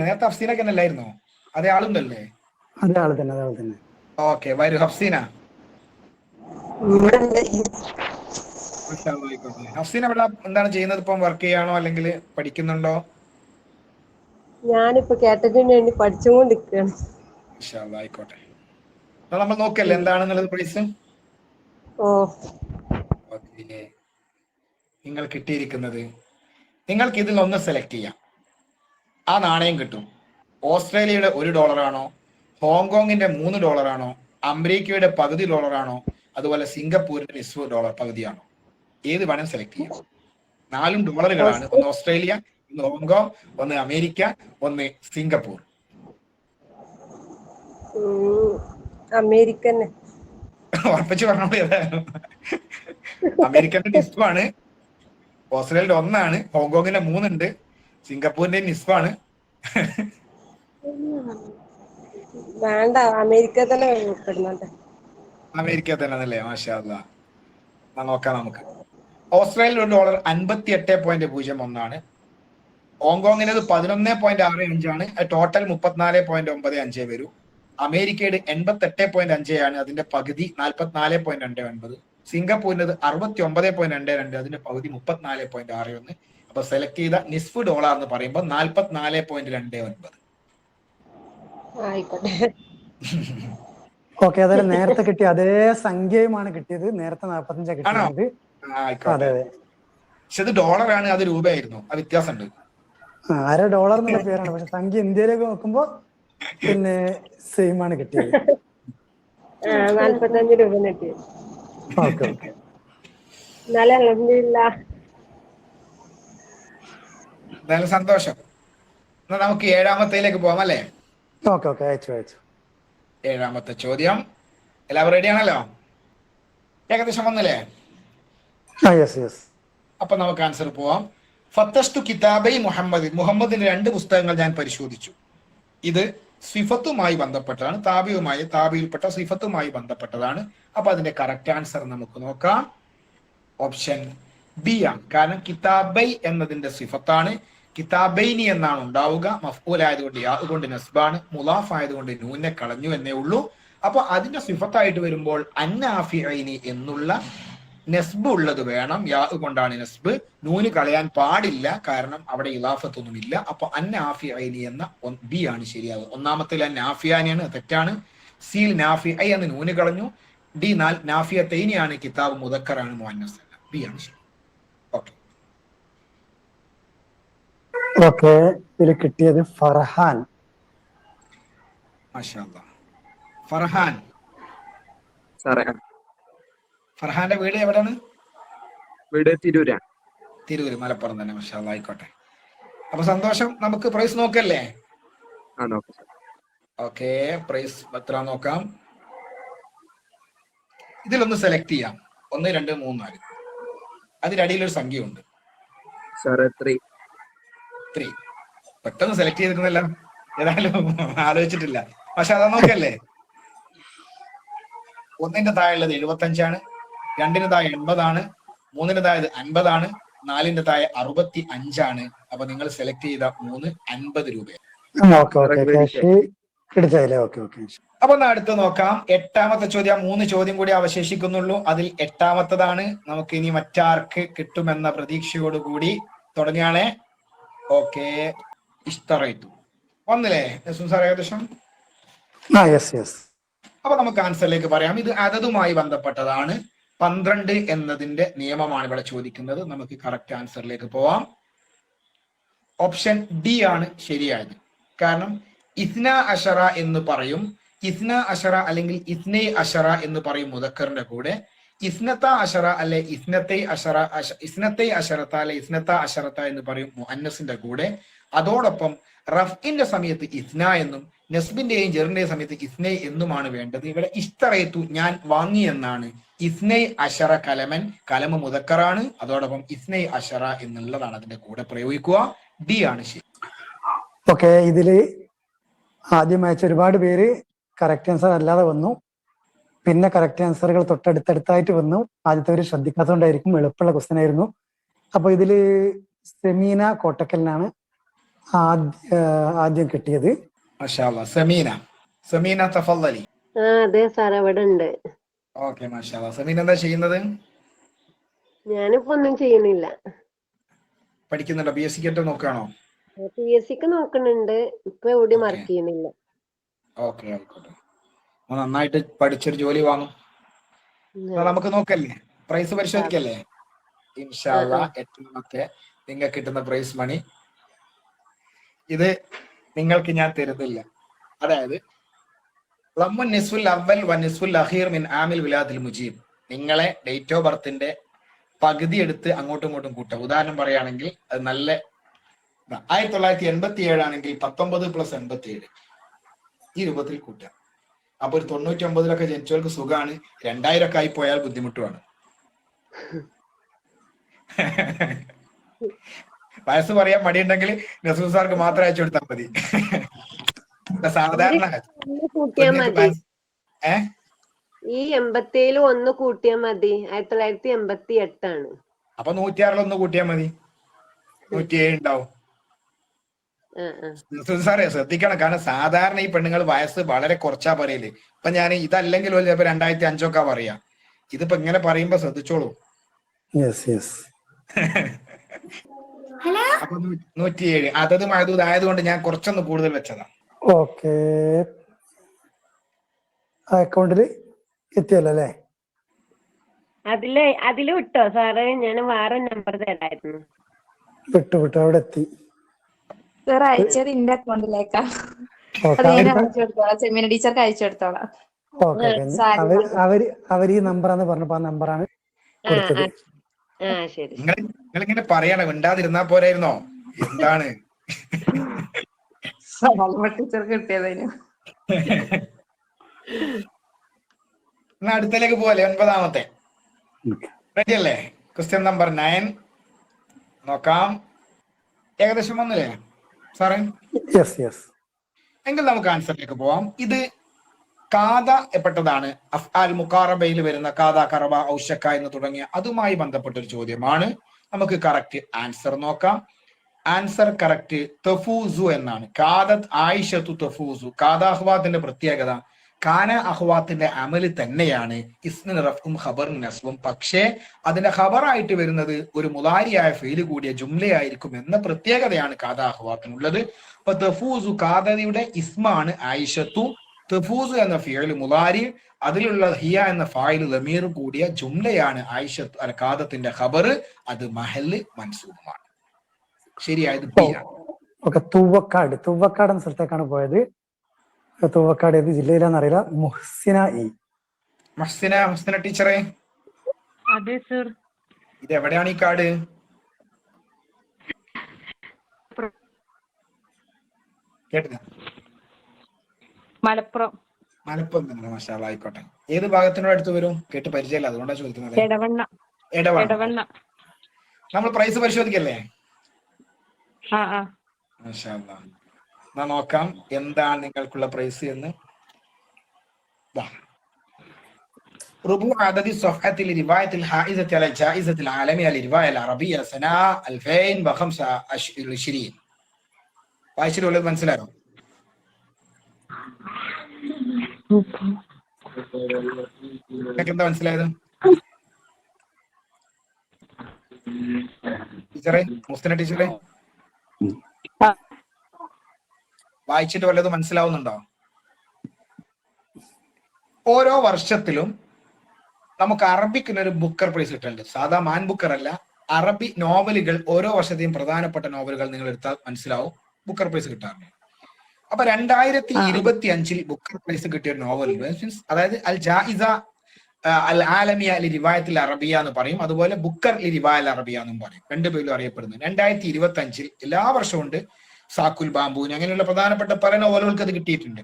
നേരത്തെ ഹഫ്സീനൊക്കെ അല്ലായിരുന്നോ? അതേ ആളുണ്ടല്ലേ? അതേ ആള് തന്നെ. ഓക്കെ, വരൂ ഹഫ്സീന. ഹഫ്സീന ഇവിടെ എന്താണ് ചെയ്യുന്നത്? ഇപ്പം വർക്ക് ചെയ്യാണോ അല്ലെങ്കിൽ പഠിക്കുന്നുണ്ടോ? ഞാനിപ്പോ കാറ്റഗറിന് വേണ്ടി പഠിച്ചുകൊണ്ടിരിക്കുകയാണ്. ആയിക്കോട്ടെ, നമ്മൾ നോക്കല്ലേ എന്താണെന്നുള്ളത് പ്രൈസ്. നിങ്ങൾ കിട്ടിയിരിക്കുന്നത്, നിങ്ങൾക്ക് ഇതിൽ ഒന്ന് സെലക്ട് ചെയ്യാം. ആ നാണയം കിട്ടും. ഓസ്ട്രേലിയയുടെ $1 ആണോ, ഹോങ്കോങ്ങിന്റെ $3 അമേരിക്കയുടെ പകുതി $, അതുപോലെ സിംഗപ്പൂരിന്റെ $1 പകുതിയാണോ? ഏത് വേണം സെലക്ട് ചെയ്യാം. 4 ഡോളറുകളാണ്. ഒന്ന് ഓസ്ട്രേലിയ, ഒന്ന് ഹോങ്കോങ്, ഒന്ന് അമേരിക്ക, ഒന്ന് സിംഗപ്പൂർ. അമേരിക്കൻ. ഉറപ്പിച്ച് പറഞ്ഞോളൂ ഏതായാലും. അമേരിക്കന്റെ നിസ്ബാണ്, ഓസ്ട്രേലിയയുടെ 1 ഹോങ്കോങ്ങിന്റെ 3 ഉണ്ട്, സിംഗപ്പൂരിന്റെ നിസ്ബാണ്. വേണ്ട, അമേരിക്ക തന്നെ കിട്ടുന്നുണ്ട്. അമേരിക്ക തന്നെ അല്ലേ? മാഷാ അല്ലാ. നോക്കാം നമുക്ക്. ഓസ്ട്രേലിയയിൽ $1 58.01 ഹോങ്കോങ്ങിനത് 11.65 ടോട്ടൽ 34.95 വരും. അമേരിക്കയുടെ 88.5 അതിന്റെ പകുതി 44.29. സിംഗപ്പൂരിനത് 69.22 അതിന്റെ പകുതി 34.61. അപ്പൊ സെലക്ട് ചെയ്ത നിസ്ഫ് ഡോളർ എന്ന് പറയുമ്പോൾ 44.29. ആയിക്കോട്ടെ. ഓക്കെ, അതായത് നേരത്തെ കിട്ടിയ അതേ സംഖ്യയുമാണ് കിട്ടിയത്. നേരത്തെ 45 ആണോ? കിട്ടിയത്. ആയിക്കോട്ടെ. അതെ അതെ. പക്ഷെ ഇത് ഡോളറാണ്, അത് രൂപയായിരുന്നു. ആ വ്യത്യാസമുണ്ട്. ആരെ ഡോളർ എന്നുള്ള പേരാണ്, പക്ഷെ സംഖ്യ ഇന്ത്യയിലേക്ക് നോക്കുമ്പോ പിന്നെ സെയിം ആണ് കിട്ടിയത്. 45 രൂപ കിട്ടി. Okay okay. എന്നാലും അൽഹംദുലില്ലാ. എന്തായാലും സന്തോഷം. എന്നാ നമുക്ക് 7ാമത്തേലേക്ക് പോവാം അല്ലേ? ഓക്കെ ഓക്കെ, അയച്ചു. 7ാമത്തെ ചോദ്യം. എല്ലാവരും റെഡി ആണല്ലോ? ഏകദേശം വന്നില്ലേ? യെസ്. അപ്പൊ നമുക്ക് ആൻസർ പോവാം. ഫത്തസ്തു കിതാബൈ മുഹമ്മദിന്റെ 2 പുസ്തകങ്ങൾ ഞാൻ പരിശോധിച്ചു. ഇത് സിഫത്തുമായി ബന്ധപ്പെട്ടതാണ്, താബിയിൽപ്പെട്ട സിഫത്തുമായി ബന്ധപ്പെട്ടതാണ്. അപ്പൊ അതിന്റെ കറക്റ്റ് ആൻസർ നമുക്ക് നോക്കാം. ഓപ്ഷൻ ബി ആണ്. കാരണം കിതാബൈ എന്നതിന്റെ സിഫത്താണ്. കിതാബൈനി എന്നാണ് ഉണ്ടാവുക. മഫ്ഊൽ ആയതുകൊണ്ട് യാ കൊണ്ട് നസ്ബാണ്, മുലാഫ് ആയതുകൊണ്ട് നൂനെ കളഞ്ഞു എന്നേ ഉള്ളൂ. അപ്പൊ അതിന്റെ സിഫത്തായിട്ട് വരുമ്പോൾ അന്നാഫിഐനി എന്നുള്ള നസ്ബ് ഉള്ളത് വേണം. യാ കൊണ്ടാണ് നസ്ബ്, നൂന് കളയാൻ പാടില്ല, കാരണം അവിടെ ഇലാഫത്തൊന്നും ഇല്ല. അപ്പൊ അന്നാഫിഐനി എന്ന ബി ആണ് ശരിയാവുക. ഒന്നാമത്തിൽ നാഫിയാനിയാണ്, തെറ്റാണ്. സീൽ നാഫി ഐ എന്ന് നൂന് കളഞ്ഞു. ഡി നാഫിയത്തൈനിയാണ്, കിതാബ് മുദക്കറാണ്, മുഅന്നസ് അല്ല. ബി ആണ് ശരി. ഓക്കെ, ഇതിൽ കിട്ടിയത് ഫർഹാൻ. മാഷാ അല്ലാ. ഫർഹാൻ. സാറേ, ഫർഹാന്റെ വീട് എവിടെയാണ്? വീട് തിരൂരാണ്. തിരൂര്, മലപ്പുറം തന്നെ. മാഷാ അല്ലാ, ആയിക്കോട്ടെ. അപ്പൊ സന്തോഷം. നമുക്ക് പ്രൈസ് നോക്കല്ലേ? നോക്കാം സാർ. ഓക്കെ, പ്രൈസ് എത്ര നോക്കാം. ഇതിലൊന്ന് സെലക്ട് ചെയ്യാം. 1, 2, 3, 4. അതിനടിയിലൊരു സംഖ്യ ഉണ്ട്. സാറേ 3. പെട്ടെന്ന് സെലക്ട് ചെയ്തിരുന്നല്ലോ. ഏതായാലും ആലോചിച്ചിട്ടില്ല. പക്ഷെ അതാ നോക്കല്ലേ, 1ന്റെ താഴെയുള്ളത് 75 2ന് താഴെ 80 3ന് താഴെ 50 4ന്റെ താഴെ 65. അപ്പൊ നിങ്ങൾ സെലക്ട് ചെയ്ത 3 50 രൂപയാണ്. അപ്പൊ അടുത്ത് നോക്കാം. 8ാമത്തെ ചോദ്യം. 3 ചോദ്യം കൂടി അവശേഷിക്കുന്നുള്ളൂ. അതിൽ 8ാമത്തതാണ്. നമുക്ക് ഇനി മറ്റാർക്ക് കിട്ടുമെന്ന പ്രതീക്ഷയോടുകൂടി തുടങ്ങിയാണേ. ഓക്കെ, ഇഷ്ടറേറ്റു വന്നില്ലേ സാർ? ഏകദേശം. അപ്പൊ നമുക്ക് ആൻസറിലേക്ക് പറയാം. ഇത് അതതുമായി ബന്ധപ്പെട്ടതാണ്. 12 എന്നതിന്റെ നിയമമാണ് ഇവിടെ ചോദിക്കുന്നത്. നമുക്ക് കറക്റ്റ് ആൻസറിലേക്ക് പോവാം. ഓപ്ഷൻ ഡി ആണ് ശരിയായത്. കാരണം ഇസ്ന അഷറ എന്ന് പറയും. ഇസ്ന അഷറ അല്ലെങ്കിൽ ഇസ്നൈ അഷറ എന്ന് പറയും മുദക്കറിന്റെ കൂടെ. ഇസ്നത്ത അഷറ അല്ലെ ഇസ്നത്തൈ അഷറത്ത അല്ലെ ഇസ്നത്ത അഷറത്ത എന്ന് പറയും മുഅന്നസിന്റെ കൂടെ. അതോടൊപ്പം റഫ്ഇന്റെ സമയത്ത് ഇസ്ന എന്നും നസ്ബിന്റെയും ജെറിന്റെയും സമയത്ത് ഇസ്നൈ എന്നുമാണ് വേണ്ടത്. ഇവിടെ ഇസ്തറേത്തു ഞാൻ വാങ്ങി എന്നാണ്. ഇസ്നൈ അഷറ കലമൻ, കലമ മുദക്കറാണ്. അതോടൊപ്പം ഇസ്നൈ അഷറ എന്നുള്ളതാണ് അതിന്റെ കൂടെ പ്രയോഗിക്കുക. ഡി ആണ് ശരി. ഓക്കെ, ഇതില് ആദ്യം അയച്ച ഒരുപാട് പേര് കറക്റ്റ് ആൻസർ അല്ലാതെ വന്നു. പിന്നെ കറക്റ്റ് ആൻസറുകൾ തൊട്ടടുത്തടുത്തായിട്ട് വന്നു. ആദ്യത്തെ ശ്രദ്ധിക്കാത്തതുകൊണ്ടായിരിക്കും. എളുപ്പമുള്ള ക്വസ്റ്റ്യൻ ആയിരുന്നു. അപ്പൊ ഇതില് സെമീന കോട്ടക്കലിനാണ് ആദ്യം കിട്ടിയത്. മാഷാ അല്ലാ. സമീന തഫദ്ദലി. അതെ സാർ, അവിടെ ഉണ്ട്. ഓക്കെ, മാഷാ അല്ലാ. സമീന എന്താ ചെയ്യുന്നത്? ഞാനിപ്പോ ഒന്നും ചെയ്യുന്നില്ല. പഠിക്കുന്നുണ്ടോ? BSc കേട്ടോ നോക്കുകയാണോ? PSC ക്ക് നോക്കുന്നുണ്ട്. ഇപ്പൊ എവിടെയും വർക്ക് ചെയ്യുന്നില്ല. ഓക്കെ, ആയിക്കോട്ടെ. നന്നായിട്ട് പഠിച്ചൊരു ജോലി വാങ്ങും. നമുക്ക് നോക്കല്ലേ, പ്രൈസ് പരിശോധിക്കല്ലേ? ഇൻഷാ അല്ലാ 8ാമത്തെ നിങ്ങൾക്ക് കിട്ടുന്ന പ്രൈസ് മണി ഇത് നിങ്ങൾക്ക് ഞാൻ തരുന്നില്ല. അതായത് നിങ്ങളെ ഡേറ്റ് ഓഫ് ബർത്തിന്റെ പകുതി എടുത്ത് അങ്ങോട്ടും ഇങ്ങോട്ടും കൂട്ടുക. ഉദാഹരണം പറയുകയാണെങ്കിൽ അത് നല്ല 1987 ആണെങ്കിൽ 19 + 87 ഈ രൂപത്തിൽ കൂട്ടുക. അപ്പൊ ഒരു 99 ജനിച്ചവർക്ക് സുഖമാണ്. 2000 ആയി പോയാൽ ബുദ്ധിമുട്ടുമാണ്. വയസ്സ് പറയാൻ മടിയുണ്ടെങ്കിൽ നസൂർ സാർക്ക് മാത്രം അയച്ചു കൊടുത്താൽ മതി. സാധാരണ ഒന്ന് കൂട്ടിയാ പെണ്ണുങ്ങൾക്ക് മതി. ഏഹ് ഈ 87 ഒന്ന് കൂട്ടിയാ മതി. 1988 അപ്പൊ 106 ഒന്ന് കൂട്ടിയാൽ മതി, 107 ഉണ്ടാവും. സാറേ ശ്രദ്ധിക്കണം, കാരണം സാധാരണ ഈ പെണ്ണുങ്ങൾ വയസ്സ് വളരെ കുറച്ചാ പറയല്. ഇപ്പൊ ഞാൻ ഇതല്ലെങ്കിലും ചിലപ്പോ 2005 പറയാ. ഇതിപ്പോ ഇങ്ങനെ പറയുമ്പോ ശ്രദ്ധിച്ചോളൂ. അപ്പൊ 107 അതത് മഹദൂദ് ആയതുകൊണ്ട് ഞാൻ കുറച്ചൊന്ന് കൂടുതൽ വെച്ചതാ. ഓക്കെ, അക്കൗണ്ടിൽ എത്തിയല്ലോ അല്ലേ? അതില് വിട്ടോ സാറ്? ഞാൻ വേറെ നമ്പർ തരായിരുന്നു. വിട്ടു അവിടെ എത്തി. സാർ അയച്ചത് എന്റെ അക്കൗണ്ടിലേക്കാ. ഓക്കെ, അത് ഞാൻ അയച്ചു കൊടുത്തോളാം, സെമീന ടീച്ചർക്ക് അയച്ചു കൊടുത്തോളാം. ഓക്കെ. അവര് ഈ നമ്പറാന്ന് പറഞ്ഞപ്പോ ആ നമ്പറാണ് കൊടുത്തത്. ശരി. നിങ്ങളിങ്ങനെ പറയണം, മിണ്ടാതിരുന്നാ പോരായിരുന്നോ? എന്താണ് ടീച്ചർക്ക് കിട്ടിയതിന്. എന്നാ അടുത്തേക്ക് പോലെ 9ാമത്തെ റെഡി അല്ലേ? ക്വസ്റ്റ്യൻ നമ്പർ 9 നോക്കാം. ഏകദേശം വന്നില്ലേ സാറേ? എങ്കിൽ നമുക്ക് ആൻസറിലേക്ക് പോവാം. ഇത് കാദ എപ്പെട്ടതാണ്. അഫ്ആൽ മുഖാറബയിൽ വരുന്ന കാദ, കറബ, ഔഷക്ക എന്ന് തുടങ്ങിയ അതുമായി ബന്ധപ്പെട്ട ഒരു ചോദ്യമാണ്. നമുക്ക് കറക്റ്റ് ആൻസർ നോക്കാം. ആൻസർ കറക്റ്റ് തഫൂസു എന്നാണ്. കാദത്ത് ആയിഷത്തു തഫൂസു. കാദ അഹ്വാത്തിന്റെ പ്രത്യേകത കാന അഹ്വാത്തിന്റെ അമല് തന്നെയാണ് ഇസ്മിന് റഫും ഖബറിന് നസ്ബും. പക്ഷേ അതിന്റെ ഖബറായിട്ട് വരുന്നത് ഒരു മുലാരിയായ ഫെയില് കൂടിയ ജുംലയായിരിക്കും എന്ന പ്രത്യേകതയാണ് കാദ അഹ്വാത്തിനുള്ളത്. അപ്പൊ തഫൂസു കാദയുടെ ഇസ്മാണ് ആയിഷത്തു. തഫൂസു എന്ന ഫിയൽ മുലാരി, അതിലുള്ള ഹിയ എന്ന ഫായിൽ ലമീർ കൂടിയ ജുംലയാണ് ആയിഷത്ത് അല്ല കാദത്തിന്റെ ഖബർ. അത് മഹല് മൻസൂബുമാണ്. ശരിയായത് ബി ആണ്. ഓക്കെ, തൂവക്കാട് എന്ന സ്ഥലത്തേക്കാണ് പോയത്. തൂവക്കാട് ഏത് ജില്ലയിലാന്ന് അറിയില്ല. മുഹ്സിന ടീച്ചറെ, അതെ സർ. ഇത് എവിടെയാണ് ഈ കാട്? കേട്ടില്ല? മലപ്പുറം തന്നെ. മാഷാ അല്ലാഹ്, ആയിക്കോട്ടെ. ഏത് ഭാഗത്തിനോട് അടുത്ത് വരും? കേട്ട് പരിചയമില്ല, അതുകൊണ്ടാണ് ചോദിക്കുന്നത്. എടവണ്ണ. നമ്മൾ പ്രൈസ് പരിശോധിക്കല്ലേ? മാഷാ അല്ലാഹ്. എന്നാ നോക്കാം എന്താണ് നിങ്ങൾക്കുള്ള പ്രൈസ് എന്ന്. ربع عدد الصفحات لرواية الحائزة على الجائزة العالمية للرواية العربية سنة 2025. വായിച്ചിട്ടുള്ളത് മനസ്സിലായോ? എന്താ മനസ്സിലായത് ടീച്ചറെ? മുസ്തന ടീച്ചറെ, വായിച്ചിട്ട് വല്ലതും മനസ്സിലാവുന്നുണ്ടോ? ഓരോ വർഷത്തിലും നമുക്ക് അറബിക്കിന് ഒരു ബുക്കർ പ്രൈസ് കിട്ടുന്നുണ്ട്. സാധാ മാൻ ബുക്കർ അല്ല, അറബി നോവലുകൾ ഓരോ വർഷത്തെയും പ്രധാനപ്പെട്ട നോവലുകൾ നിങ്ങൾ എടുത്താൽ മനസ്സിലാവും ബുക്കർ പ്രൈസ് കിട്ടാറുണ്ട്. അപ്പൊ 2025 ബുക്കർ പ്രൈസ് കിട്ടിയ നോവൽ മീൻസ് അതായത് അൽ ജായിസ അൽ ആലമിയ ലി റിവായത്തിൽ അറബിയ എന്ന് പറയും, അതുപോലെ ബുക്കർ ലി റിവായ അൽ അറബിയ എന്നും പറയും. രണ്ടുപേരും അറിയപ്പെടുന്നത്. 2025 എല്ലാ വർഷവും ഉണ്ട്. സാക്കുൽ ബാംബൂന് അങ്ങനെയുള്ള പ്രധാനപ്പെട്ട പല നോവലുകൾക്ക് അത് കിട്ടിയിട്ടുണ്ട്.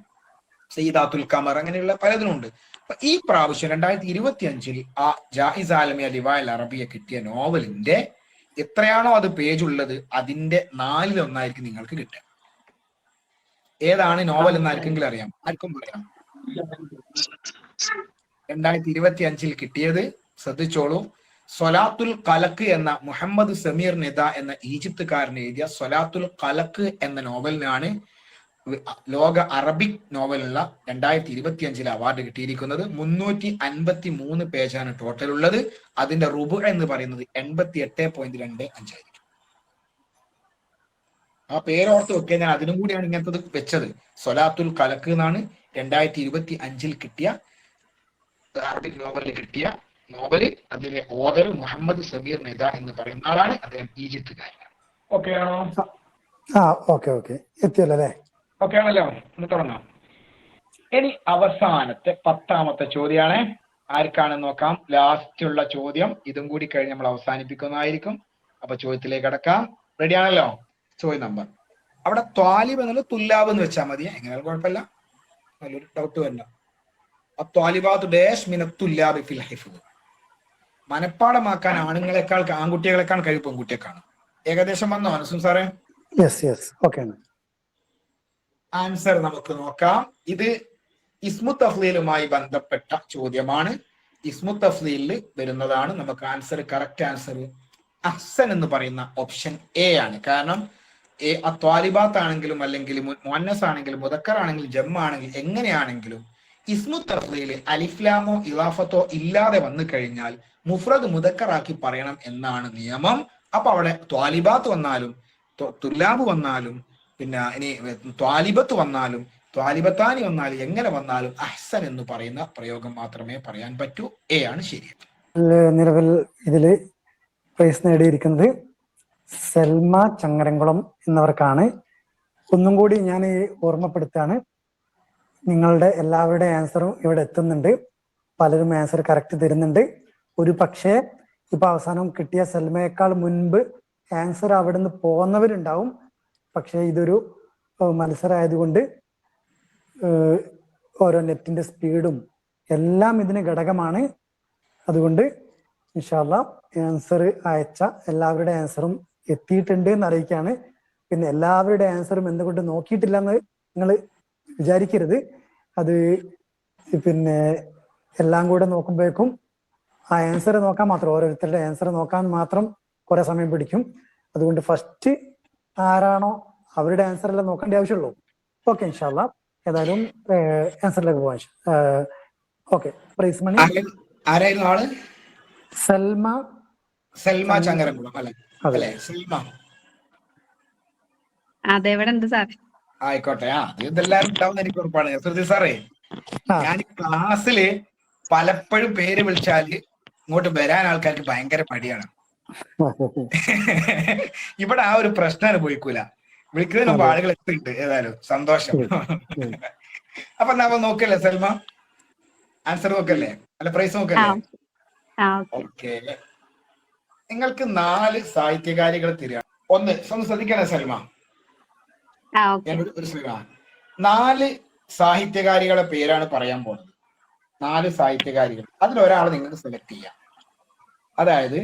സയ്യിദാത്തുൽ ഖമർ അങ്ങനെയുള്ള പലതിനുണ്ട്. അപ്പൊ ഈ പ്രാവശ്യം 2025 ആ ജായിസ ആലമിയ റിവായ അൽ അറബിയ കിട്ടിയ നോവലിന്റെ എത്രയാണോ അത് പേജ് ഉള്ളത് അതിന്റെ 4/1 നിങ്ങൾക്ക് കിട്ടുക. ഏതാണ് നോവൽ എന്ന് ആർക്കെങ്കിലും അറിയാം? ആർക്കും പറയാം. 2025 കിട്ടിയത് ശ്രദ്ധിച്ചോളൂ. സ്വലാത്തുൽ ഖലക്ക് എന്ന മുഹമ്മദ് സമീർ നിദ എന്ന ഈജിപ്തുകാരൻ എഴുതിയ സ്വലാത്തുൽ ഖലക്ക് എന്ന നോവലിനാണ് ലോക അറബിക് നോവലുള്ള 2025 അവാർഡ് കിട്ടിയിരിക്കുന്നത്. 353 പേജാണ് ടോട്ടൽ ഉള്ളത്. അതിന്റെ റുബു എന്ന് പറയുന്നത് 88.25 ആയിരിക്കും. ആ പേരോർത്ത് വെക്കുക. ഞാൻ അതിനും കൂടിയാണ് ഇങ്ങനത്തത് വെച്ചത്. സ്വലാത്തുൽ ഖലക്ക് എന്നാണ് 2025 കിട്ടിയ അറബിക് നോവലിൽ കിട്ടിയ നോവല്. അതിലെ ഓദർ മുഹമ്മദ് സമീർ നിദ എന്ന് പറയുന്ന ആളാണ്. അദ്ദേഹം ഈജിപ്തുകാരനാണ്. ഓക്കെ ആണോ? ഓക്കെ എത്തിയല്ലോ അല്ലേ? ഓക്കെ ആണല്ലോ. ഒന്ന് തുടങ്ങാം. ഇനി അവസാനത്തെ 10ാമത്തെ ചോദ്യമാണ്. ആർക്കാണെന്ന് നോക്കാം. ലാസ്റ്റ് ഉള്ള ചോദ്യം. ഇതും കൂടി കഴിഞ്ഞ് നമ്മൾ അവസാനിപ്പിക്കുന്നതായിരിക്കും. അപ്പൊ ചോദ്യത്തിലേക്ക് കടക്കാം. റെഡി ആണല്ലോ? ചോദ്യം നമ്പർ അവിടെ ത്വാലിബ് എന്നുള്ളത് തുല്ലാബ് എന്ന് വെച്ചാൽ മതി. എങ്ങനെയാലും കുഴപ്പമില്ല, നല്ലൊരു ഡൗട്ട് വരണ്ട. അത്വാലിബാത്തു ഡാഷ് മിനത്തുല്ലാബി ഫിൽ ഹിഫ്ദ്. മനപ്പാടമാക്കാൻ ആൺകുട്ടികളെക്കാൾ കഴിവ് പെൺകുട്ടിയെക്കാണ്. ഏകദേശം വന്നോ അനസും സാറേ? ഓക്കെ. ആൻസർ നമുക്ക് നോക്കാം. ഇത് ഇസ്മു തഫ്ലീലുമായി ബന്ധപ്പെട്ട ചോദ്യമാണ്. ഇസ്മു തഫ്ലീലിൽ വരുന്നതാണ്. നമുക്ക് ആൻസർ, കറക്റ്റ് ആൻസർ അഹ്സൻ എന്ന് പറയുന്ന ഓപ്ഷൻ എ ആണ്. കാരണം ത്വാലിബാത്ത് ആണെങ്കിലും അല്ലെങ്കിൽ മുഅന്നസ് ആണെങ്കിലും മുദക്കർ ആണെങ്കിലും ജം ആണെങ്കിലും എങ്ങനെയാണെങ്കിലും ഇസ്മു തഫ്ലീല് അലിഫ്ലാമോ ഇളാഫത്തോ ഇല്ലാതെ വന്നു കഴിഞ്ഞാൽ മുഫ്രദ് മുദക്കറാക്കി പറയണം എന്നാണ് നിയമം. അപ്പൊ അവിടെ ത്വാലിബാത്ത് വന്നാലും തുല്ലാബ് വന്നാലും പിന്നെ ഇനി ത്വാലിബത്ത് വന്നാലും ത്വാലിബത്താനി വന്നാലും എങ്ങനെ വന്നാലും അഹ്സൻ എന്ന് പറയുന്ന പ്രയോഗം മാത്രമേ പറയാൻ പറ്റൂ. എ ആണ് ശരി. നിലവിൽ ഇതില് പ്രൈസ് നേടിയിരിക്കുന്നത് സെൽമ ചങ്ങരംകുളം എന്നവർക്കാണ്. ഒന്നും കൂടി ഞാൻ ഓർമ്മപ്പെടുത്താണ്, നിങ്ങളുടെ എല്ലാവരുടെ ആൻസറും ഇവിടെ എത്തുന്നുണ്ട്. പലരും ആൻസർ കറക്റ്റ് തരുന്നുണ്ട്. ഒരു പക്ഷേ ഇപ്പൊ അവസാനം കിട്ടിയ സെൽമയേക്കാൾ മുൻപ് ആൻസർ അവിടെ നിന്ന് പോകുന്നവരുണ്ടാവും. പക്ഷേ ഇതൊരു മത്സരമായതുകൊണ്ട് ഓരോ നെറ്റിന്റെ സ്പീഡും എല്ലാം ഇതിന് ഘടകമാണ്. അതുകൊണ്ട് ഇൻഷാ അല്ലാഹ് ആൻസർ അയച്ച എല്ലാവരുടെ ആൻസറും എത്തിയിട്ടുണ്ട് എന്ന് അറിയിക്കുകയാണ്. പിന്നെ എല്ലാവരുടെ ആൻസറും എന്തുകൊണ്ട് നോക്കിയിട്ടില്ല എന്ന് നിങ്ങൾ വിചാരിക്കരുത്. അത് പിന്നെ എല്ലാം കൂടെ നോക്കുമ്പോഴേക്കും ആ ആൻസർ നോക്കാൻ മാത്രം, ഓരോരുത്തരുടെ ആൻസർ നോക്കാൻ മാത്രം കുറെ സമയം പിടിക്കും. അതുകൊണ്ട് ഫസ്റ്റ് ആരാണോ അവരുടെ ആൻസർ എല്ലാം നോക്കേണ്ട ആവശ്യമുള്ളൂ. ഓക്കെ, ഇൻഷാ അല്ലാഹ് ഏതായാലും ആൻസറിലേക്ക് പോവാൻ. ഓക്കെ, പ്രൈസ് മണി ആരായിരുന്നു ആള്? സൽമ ചങ്ങരംകുളം അല്ലെ? സൽമ, അതെവിടെ ഉണ്ട് സാർ? ആയിക്കോട്ടെ. ഇതെല്ലാരും ഉണ്ടാവും എനിക്ക് ഉറപ്പാണ്. ശ്രുതി സാറേ, ഞാൻ ക്ലാസ്സില് പലപ്പോഴും പേര് വിളിച്ചാല് ഇങ്ങോട്ട് വരാൻ ആൾക്കാർക്ക് ഭയങ്കര മടിയാണ്. ഇവിടെ ആ ഒരു പ്രശ്നം അനുഭവിക്കൂല. വിളിക്കുന്നതിന് മുമ്പ് ആളുകൾ എത്തിയിട്ടുണ്ട്. ഏതായാലും സന്തോഷം. അപ്പൊ നമ്മൾ നോക്കല്ലേ സൽമ, ആൻസർ നോക്കല്ലേ? അല്ല, പ്രൈസ് നോക്കല്ലേ? ഓക്കെ, നിങ്ങൾക്ക് 4 സാഹിത്യകാരികൾ തരികയാണ്. ഒന്ന് ശ്രദ്ധിക്കണേ സൽമ, ഒരു 4 സാഹിത്യകാരികളുടെ പേരാണ് പറയാൻ പോകുന്നത്. 4 സാഹിത്യകാരികൾ, അതിലൊരാൾ നിങ്ങൾക്ക് സെലക്ട് ചെയ്യാം. അതായത്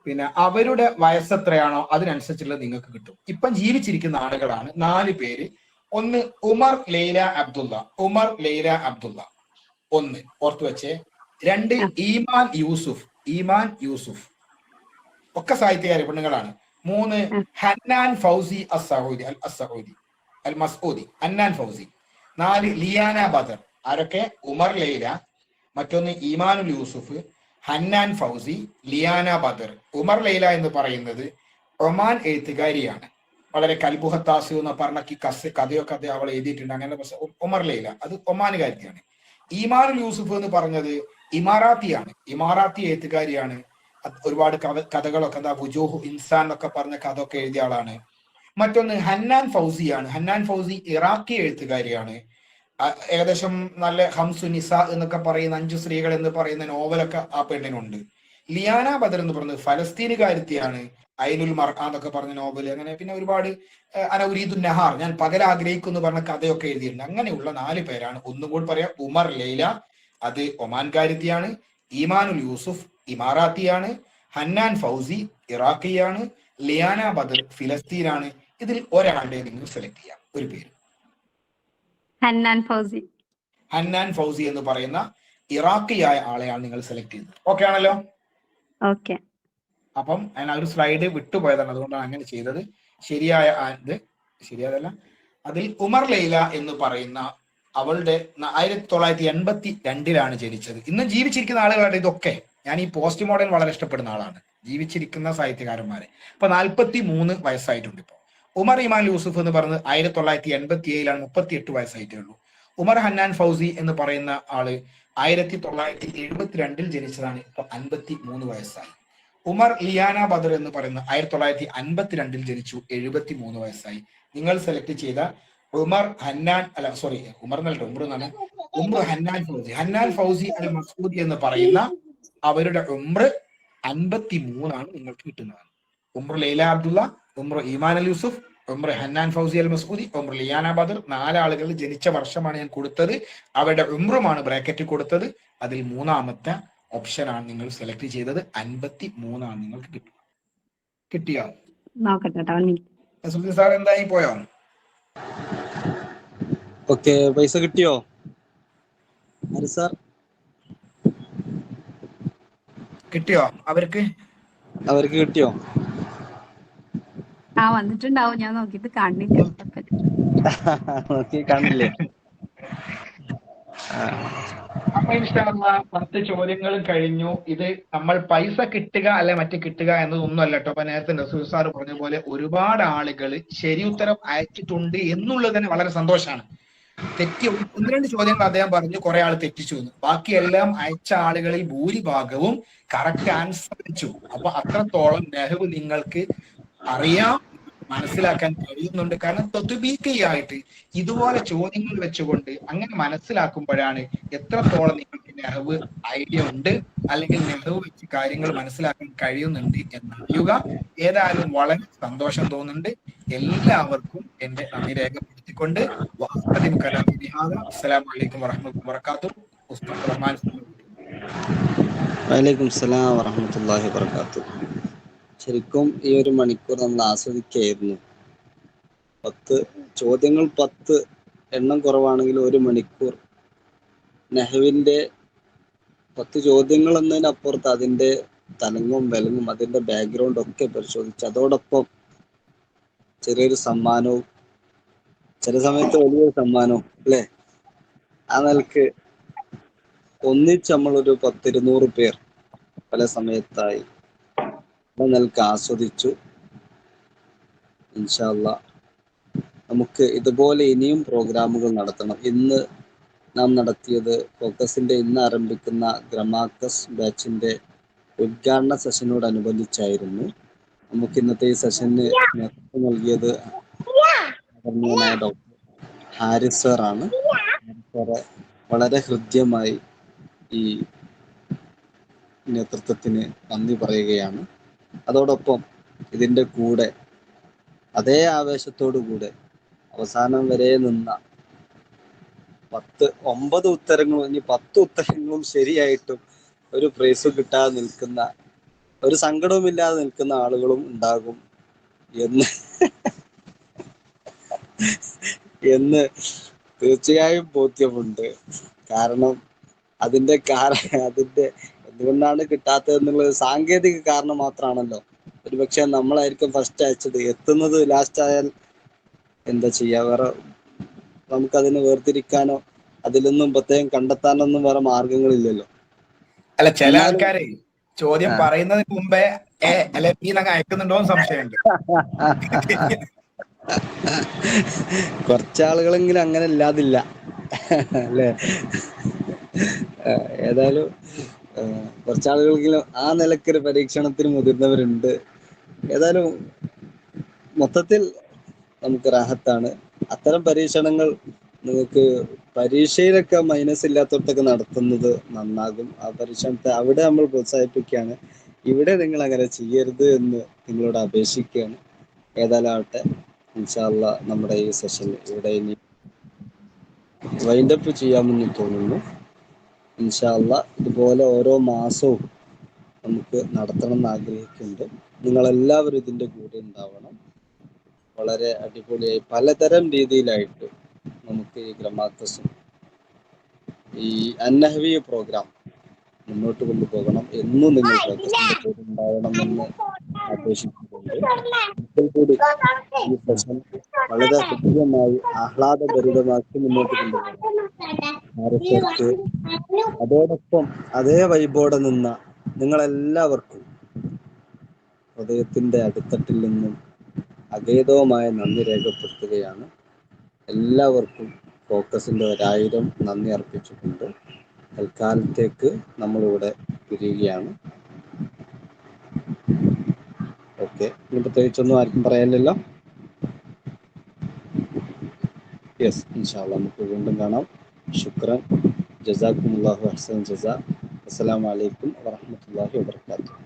പിന്നെ അവരുടെ വയസ്സ് എത്രയാണോ അതിനനുസരിച്ചുള്ളത് നിങ്ങൾക്ക് കിട്ടും. ഇപ്പം ജീവിച്ചിരിക്കുന്ന ആളുകളാണ് 4 പേര്. ഒന്ന് ഉമർ ലൈല അബ്ദുള്ള. ഉമർ ലൈല അബ്ദുള്ള 1 ഓർത്തു വെച്ചേ. 2 ഈമാൻ യൂസുഫ്. ഈമാൻ യൂസുഫ്, ഒക്കെ സാഹിത്യകാരി പെണ്ണുങ്ങളാണ്. 3 ഹന്നാൻ ഫൗസി അൽ മസ്ഊദി ഹന്നാൻ ഫൗസി. 4 ലിയാന ബദർ. ആരൊക്കെ? ഉമർ ലൈല, മറ്റൊന്ന് ഈമാനുൽ യൂസുഫ്, ഹന്നാൻ ഫൗസി, ലിയാന ബദർ. ഉമർ ലൈല എന്ന് പറയുന്നത് ഒമാൻ എഴുത്തുകാരിയാണ്. വളരെ കൽബുഹത്താസു എന്ന് പറഞ്ഞ കഥയൊക്കെ അവൾ എഴുതിയിട്ടുണ്ട്. അങ്ങനെ ഉമർ ലൈല അത് ഒമാനുകാരിയാണ്. ഈമാനുൽ യൂസുഫ് എന്ന് പറഞ്ഞത് ഇമാറാത്തിയാണ്. ഇമാറാത്തി എഴുത്തുകാരിയാണ്. ഒരുപാട് കഥകളൊക്കെ വുജൂഹു ഇൻസാൻ എന്നൊക്കെ പറഞ്ഞ കഥ ഒക്കെ എഴുതിയ ആളാണ്. മറ്റൊന്ന് ഹന്നാൻ ഫൗസിയാണ്. Hannan Fauci Iraqi എഴുത്തുകാരിയാണ്. ഏകദേശം നല്ല ഹംസു നിസ എന്നൊക്കെ പറയുന്ന 5 സ്ത്രീകൾ എന്ന് പറയുന്ന നോവലൊക്കെ ആ പെണ്ണിനുണ്ട്. ലിയാന ബദർ എന്ന് പറയുന്നത് ഫലസ്തീനുകാരിയാണ്. ഐനുൽ മർആ എന്നൊക്കെ പറഞ്ഞ നോവല്, അങ്ങനെ പിന്നെ ഒരുപാട് അനൗരീദുൻ നഹാർ, ഞാൻ പകൽ ആഗ്രഹിക്കുന്നു പറഞ്ഞ കഥയൊക്കെ എഴുതിയിട്ടുണ്ട്. അങ്ങനെയുള്ള 4 പേരാണ്. ഒന്നും കൂടി പറയാം, ഉമർ ലൈല അത് ഒമാൻകാരിത്തിയാണ്, ഈമാനുൽ യൂസുഫ് ഇമാറാത്തിയാണ്, ഹന്നാൻ ഫൗസി ഇറാഖിയാണ്, ലിയാന ബദർ ഫിലസ്തീനാണ്. ഇതിൽ ഒരാളുടെ നിങ്ങൾ സെലക്ട് ചെയ്യാം, ഒരു പേര്. ഹന്നാൻ ഫൗസി. ഹന്നാൻ ഫൗസി എന്ന് പറയുന്ന ഇറാഖിയായ ആളെയാണ് നിങ്ങൾ സെലക്ട് ചെയ്തത്. ഓക്കെ ആണല്ലോ? ഓക്കെ. അപ്പം ഞാൻ ഒരു സ്ലൈഡ് വിട്ടുപോയതാണ്, അതുകൊണ്ടാണ് അങ്ങനെ ചെയ്തത്. ശരിയായ ഇത് ശരിയാതല്ല. അതിൽ ഉമർ ലൈല എന്ന് പറയുന്ന അവളുടെ 1982 ജനിച്ചത്. ഇന്ന് ജീവിച്ചിരിക്കുന്ന ആളുകളാണ് ഇതൊക്കെ. ഞാൻ ഈ പോസ്റ്റ് മോഡേൺ വളരെ ഇഷ്ടപ്പെടുന്ന ആളാണ്, ജീവിച്ചിരിക്കുന്ന സാഹിത്യകാരന്മാരെ. ഇപ്പൊ 43 വയസ്സായിട്ടുണ്ട്. ഇപ്പൊ ഉമർ ഇമാൻ യൂസുഫ് എന്ന് പറയുന്നത് 1987 38 വയസ്സായിട്ടേ ഉള്ളൂ. ഉമർ ഹന്നാൻ ഫൗസി എന്ന് പറയുന്ന ആള് 1972 ജനിച്ചതാണ്. ഇപ്പൊ 53 വയസ്സായി. ഉമർ ലിയാന ബദർ എന്ന് പറയുന്ന 1952 ജനിച്ചു, 73 വയസ്സായി. നിങ്ങൾ സെലക്ട് ചെയ്ത ഉമർ ഹന്നാൻ ഉമർ എന്നാണ് ഉമർ ഹന്നാൻ ഫൗസി. ഹന്നാൻ ഫൗസി അൽ മസ്ഊദി എന്ന് പറയുന്ന അവരുടെ ഉംർ 53 ആണ് നിങ്ങൾക്ക് കിട്ടുന്നത്. ഉമർ ലൈല അബ്ദുള്ള, ഉമർ ഈമാൻ അൽ യൂസുഫ്, ഉമർ ഹന്നാൻ ഫൗസി അൽ മസ്ഊദി, ഉമർ ലിയാന ബദർ. 4 ആളുകൾ ജനിച്ച വർഷമാണ് ഞാൻ കൊടുത്തത്. അവരുടെ ഉംറുമാണ് ബ്രാക്കറ്റിൽ കൊടുത്തത്. അതിൽ 3ാമത്തെ ഓപ്ഷൻ ആണ് നിങ്ങൾ സെലക്ട് ചെയ്തത്. 53 ആണ് നിങ്ങൾക്ക് കിട്ടിയോ? നോക്കട്ടെ. സാർ എന്തായി പോയോ? ഓക്കെ, പൈസ കിട്ടിയോ സാർ? കിട്ടിയോ അവർക്ക്? അവർക്ക് കിട്ടിയോ? ആ വന്നിട്ടുണ്ടാവും, ഞാൻ നോക്കിയിട്ട് കാണില്ല. നോക്കി കാണില്ലേ? അപ്പൊ ഇൻഷാ അല്ലാഹ് 10 ചോദ്യങ്ങൾ കഴിഞ്ഞു. ഇത് നമ്മൾ പൈസ കിട്ടുക അല്ലെ മറ്റ് കിട്ടുക എന്നതൊന്നും അല്ല കേട്ടോ. അപ്പൊ നേരത്തെ നസൂർ സാർ പറഞ്ഞ പോലെ ഒരുപാട് ആളുകൾ ശരി ഉത്തരം അയച്ചിട്ടുണ്ട് എന്നുള്ളത് തന്നെ വളരെ സന്തോഷമാണ്. തെറ്റി 1-2 ചോദ്യങ്ങൾ അദ്ദേഹം പറഞ്ഞു, കുറെ ആൾ തെറ്റിച്ചു എന്ന്. ബാക്കിയെല്ലാം അയച്ച ആളുകളിൽ ഭൂരിഭാഗവും കറക്റ്റ് ആൻസർ വെച്ചു. അപ്പൊ അത്രത്തോളം നെഹ്വ് നിങ്ങൾക്ക് അറിയാം, മനസ്സിലാക്കാൻ കഴിയുന്നുണ്ട്. കാരണം തൊത്തുബീക്കയായിട്ട് ഇതുപോലെ ചോദ്യങ്ങൾ വെച്ചുകൊണ്ട് അങ്ങനെ മനസ്സിലാക്കുമ്പോഴാണ് എത്രത്തോളം നിങ്ങൾക്ക് നെഹ്വ് ഐഡിയ ഉണ്ട്, അല്ലെങ്കിൽ നെഹ്വ് വെച്ച് കാര്യങ്ങൾ മനസ്സിലാക്കാൻ കഴിയുന്നുണ്ട് എന്നറിയുക. ഏതായാലും വളരെ സന്തോഷം തോന്നുന്നുണ്ട്. എല്ലാവർക്കും എന്റെ നന്ദി രേഖപ്പെടുത്തിക്കൊണ്ട് അസ്സലാമു അലൈക്കും വറഹ്മത്തുള്ളാഹി വബറകാതുഹു. ഉസ്താദ് റഹ്മാൻ. വലൈക്കും സലാം വറഹ്മത്തുള്ളാഹി വബറകാതുഹു. ശരിക്കും ഈ ഒരു മണിക്കൂർ നമ്മൾ ആസ്വദിക്കുകയായിരുന്നു. 10 ചോദ്യങ്ങൾ, 10 എണ്ണം കുറവാണെങ്കിൽ 1 മണിക്കൂർ നെഹ്വിന്റെ 10 ചോദ്യങ്ങൾ എന്നതിനപ്പുറത്ത് അതിന്റെ തലങ്ങും വിലങ്ങും അതിന്റെ ബാക്ക്ഗ്രൗണ്ട് ഒക്കെ പരിശോധിച്ച് അതോടൊപ്പം ചെറിയൊരു സമ്മാനവും, ചില സമയത്ത് വലിയൊരു സമ്മാനവും അല്ലെ, ആ നിലക്ക് ഒന്നിച്ച് നമ്മളൊരു 10-200 പേർ പല സമയത്തായി ആ നിലക്ക് ആസ്വദിച്ചു. ഇൻഷാ അല്ലാഹ് നമുക്ക് ഇതുപോലെ ഇനിയും പ്രോഗ്രാമുകൾ നടത്തണം. ഇന്ന് നാം നടത്തിയത് ഫോക്കസിന്റെ ഇന്ന് ആരംഭിക്കുന്ന ഗ്രമാക്കസ് ബാച്ചിന്റെ ഉദ്ഘാടന സെഷനോടനുബന്ധിച്ചായിരുന്നു. നമുക്ക് ഇന്നത്തെ ഈ സെഷന് നേതൃത്വം നൽകിയത് ആദരണീയനായ ഡോക്ടർ ഹാരിസ് സാറാണ്. സാറ് വളരെ ഹൃദ്യമായി ഈ നേതൃത്വത്തിന് നന്ദി പറയുകയാണ്. അതോടൊപ്പം ഇതിന്റെ കൂടെ അതേ ആവേശത്തോടു കൂടെ അവസാനം വരെ നിന്ന 9 ഉത്തരങ്ങളും ഇനി 10 ഉത്തരങ്ങളും ശരിയായിട്ടും ഒരു പ്രൈസ് കിട്ടാതെ നിൽക്കുന്ന, ഒരു സങ്കടവുമില്ലാതെ നിൽക്കുന്ന ആളുകളും ഉണ്ടാകും എന്ന് തീർച്ചയായും ബോധ്യമുണ്ട്. കാരണം അതിന്റെ എന്തുകൊണ്ടാണ് കിട്ടാത്തത് എന്നുള്ളത് സാങ്കേതിക കാരണം മാത്രമാണല്ലോ. ഒരുപക്ഷെ നമ്മളായിരിക്കും ഫസ്റ്റ് അയച്ചത്, എത്തുന്നത് ലാസ്റ്റ് ആയാൽ എന്താ ചെയ്യാ? വേറെ നമുക്കതിനെ വേർതിരിക്കാനോ അതിലൊന്നും പ്രത്യേകം കണ്ടെത്താനൊന്നും വേറെ മാർഗങ്ങളില്ലല്ലോ. അല്ല, ചില എന്നാലും ആൾക്കാരെ ചോദ്യം ആ. പറയുന്നതിന് മുമ്പേ അല്ലെ ബി എന്നൊക്കെ അയക്കുന്നുണ്ടോ എന്ന് സംശയമുണ്ട്. കുറച്ചാളുകളെങ്കിലും അങ്ങനെ ഇല്ലാതില്ല അല്ലേ? ഏതായാലും കുറച്ചാളുകളെങ്കിലും ആ നിലക്കൊരു പരീക്ഷണത്തിന് മുതിർന്നവരുണ്ട്. ഏതായാലും മൊത്തത്തിൽ നമുക്ക് റാഹത്താണ്. അത്തരം പരീക്ഷണങ്ങൾ നിങ്ങൾക്ക് പരീക്ഷയിലൊക്കെ മൈനസ് ഇല്ലാത്തടത്തൊക്കെ നടത്തുന്നത് നന്നാകും. ആ പരീക്ഷണത്തെ അവിടെ നമ്മൾ പ്രോത്സാഹിപ്പിക്കുകയാണ്. ഇവിടെ നിങ്ങൾ അങ്ങനെ ചെയ്യരുത് എന്ന് നിങ്ങളോട് അപേക്ഷിക്കുകയാണ്. ഏതായാലും ആവട്ടെ, ഇൻഷാ അല്ലാഹ് നമ്മുടെ ഈ സെഷൻ ഇവിടെ ഇനി വൈൻഡപ്പ് ചെയ്യാമെന്ന് തോന്നുന്നു. ഇൻഷാ അല്ലാഹ് ഇതുപോലെ ഓരോ മാസവും നമുക്ക് നടത്തണം എന്ന് ആഗ്രഹിക്കുന്നുണ്ട്. നിങ്ങളെല്ലാവരും ഇതിൻ്റെ കൂടെ ഉണ്ടാവണം. വളരെ അടിപൊളിയായി പലതരം രീതിയിലായിട്ട് നമുക്ക് ഈ ഗ്രമാക്കസും ഈ അന്നഹവി പ്രോഗ്രാം മുന്നോട്ട് കൊണ്ടുപോകണം. എന്നും നിങ്ങൾ ഫോക്കസിന്റെ കൂടെ ഉണ്ടാവണമെന്ന് ആഘോഷിക്കുന്നുണ്ട്. ഒരിക്കൽ കൂടി ഈ സെഷൻ വളരെ ഹൃദ്യമായി ആഹ്ലാദഭരിതമാക്കി മുന്നോട്ട് കൊണ്ടുപോകണം. ഭാരതർക്ക് അതോടൊപ്പം അതേ വൈബോടെ നിന്ന നിങ്ങളെല്ലാവർക്കും ഹൃദയത്തിന്റെ അടിത്തട്ടിൽ നിന്നും അഗേതവുമായ നന്ദി രേഖപ്പെടുത്തുകയാണ്. എല്ലാവർക്കും ഫോക്കസിന്റെ 1000 നന്ദി അർപ്പിച്ചുകൊണ്ട് തൽക്കാലത്തേക്ക് നമ്മളിവിടെ പിരിയുകയാണ്. ഓക്കെ, ഇനി പ്രത്യേകിച്ചൊന്നും ആർക്കും പറയാനില്ലല്ലോ. യെസ്, ഇൻഷാ അല്ലാഹ് നമുക്ക് വീണ്ടും കാണാം. ശുക്രൻ, ജസാക്കുമുല്ലാഹു അഹ്സൻ ജസാ. അസ്സലാമു അലൈക്കും വറഹ്മത്തുള്ളാഹി വബറകാതുഹു.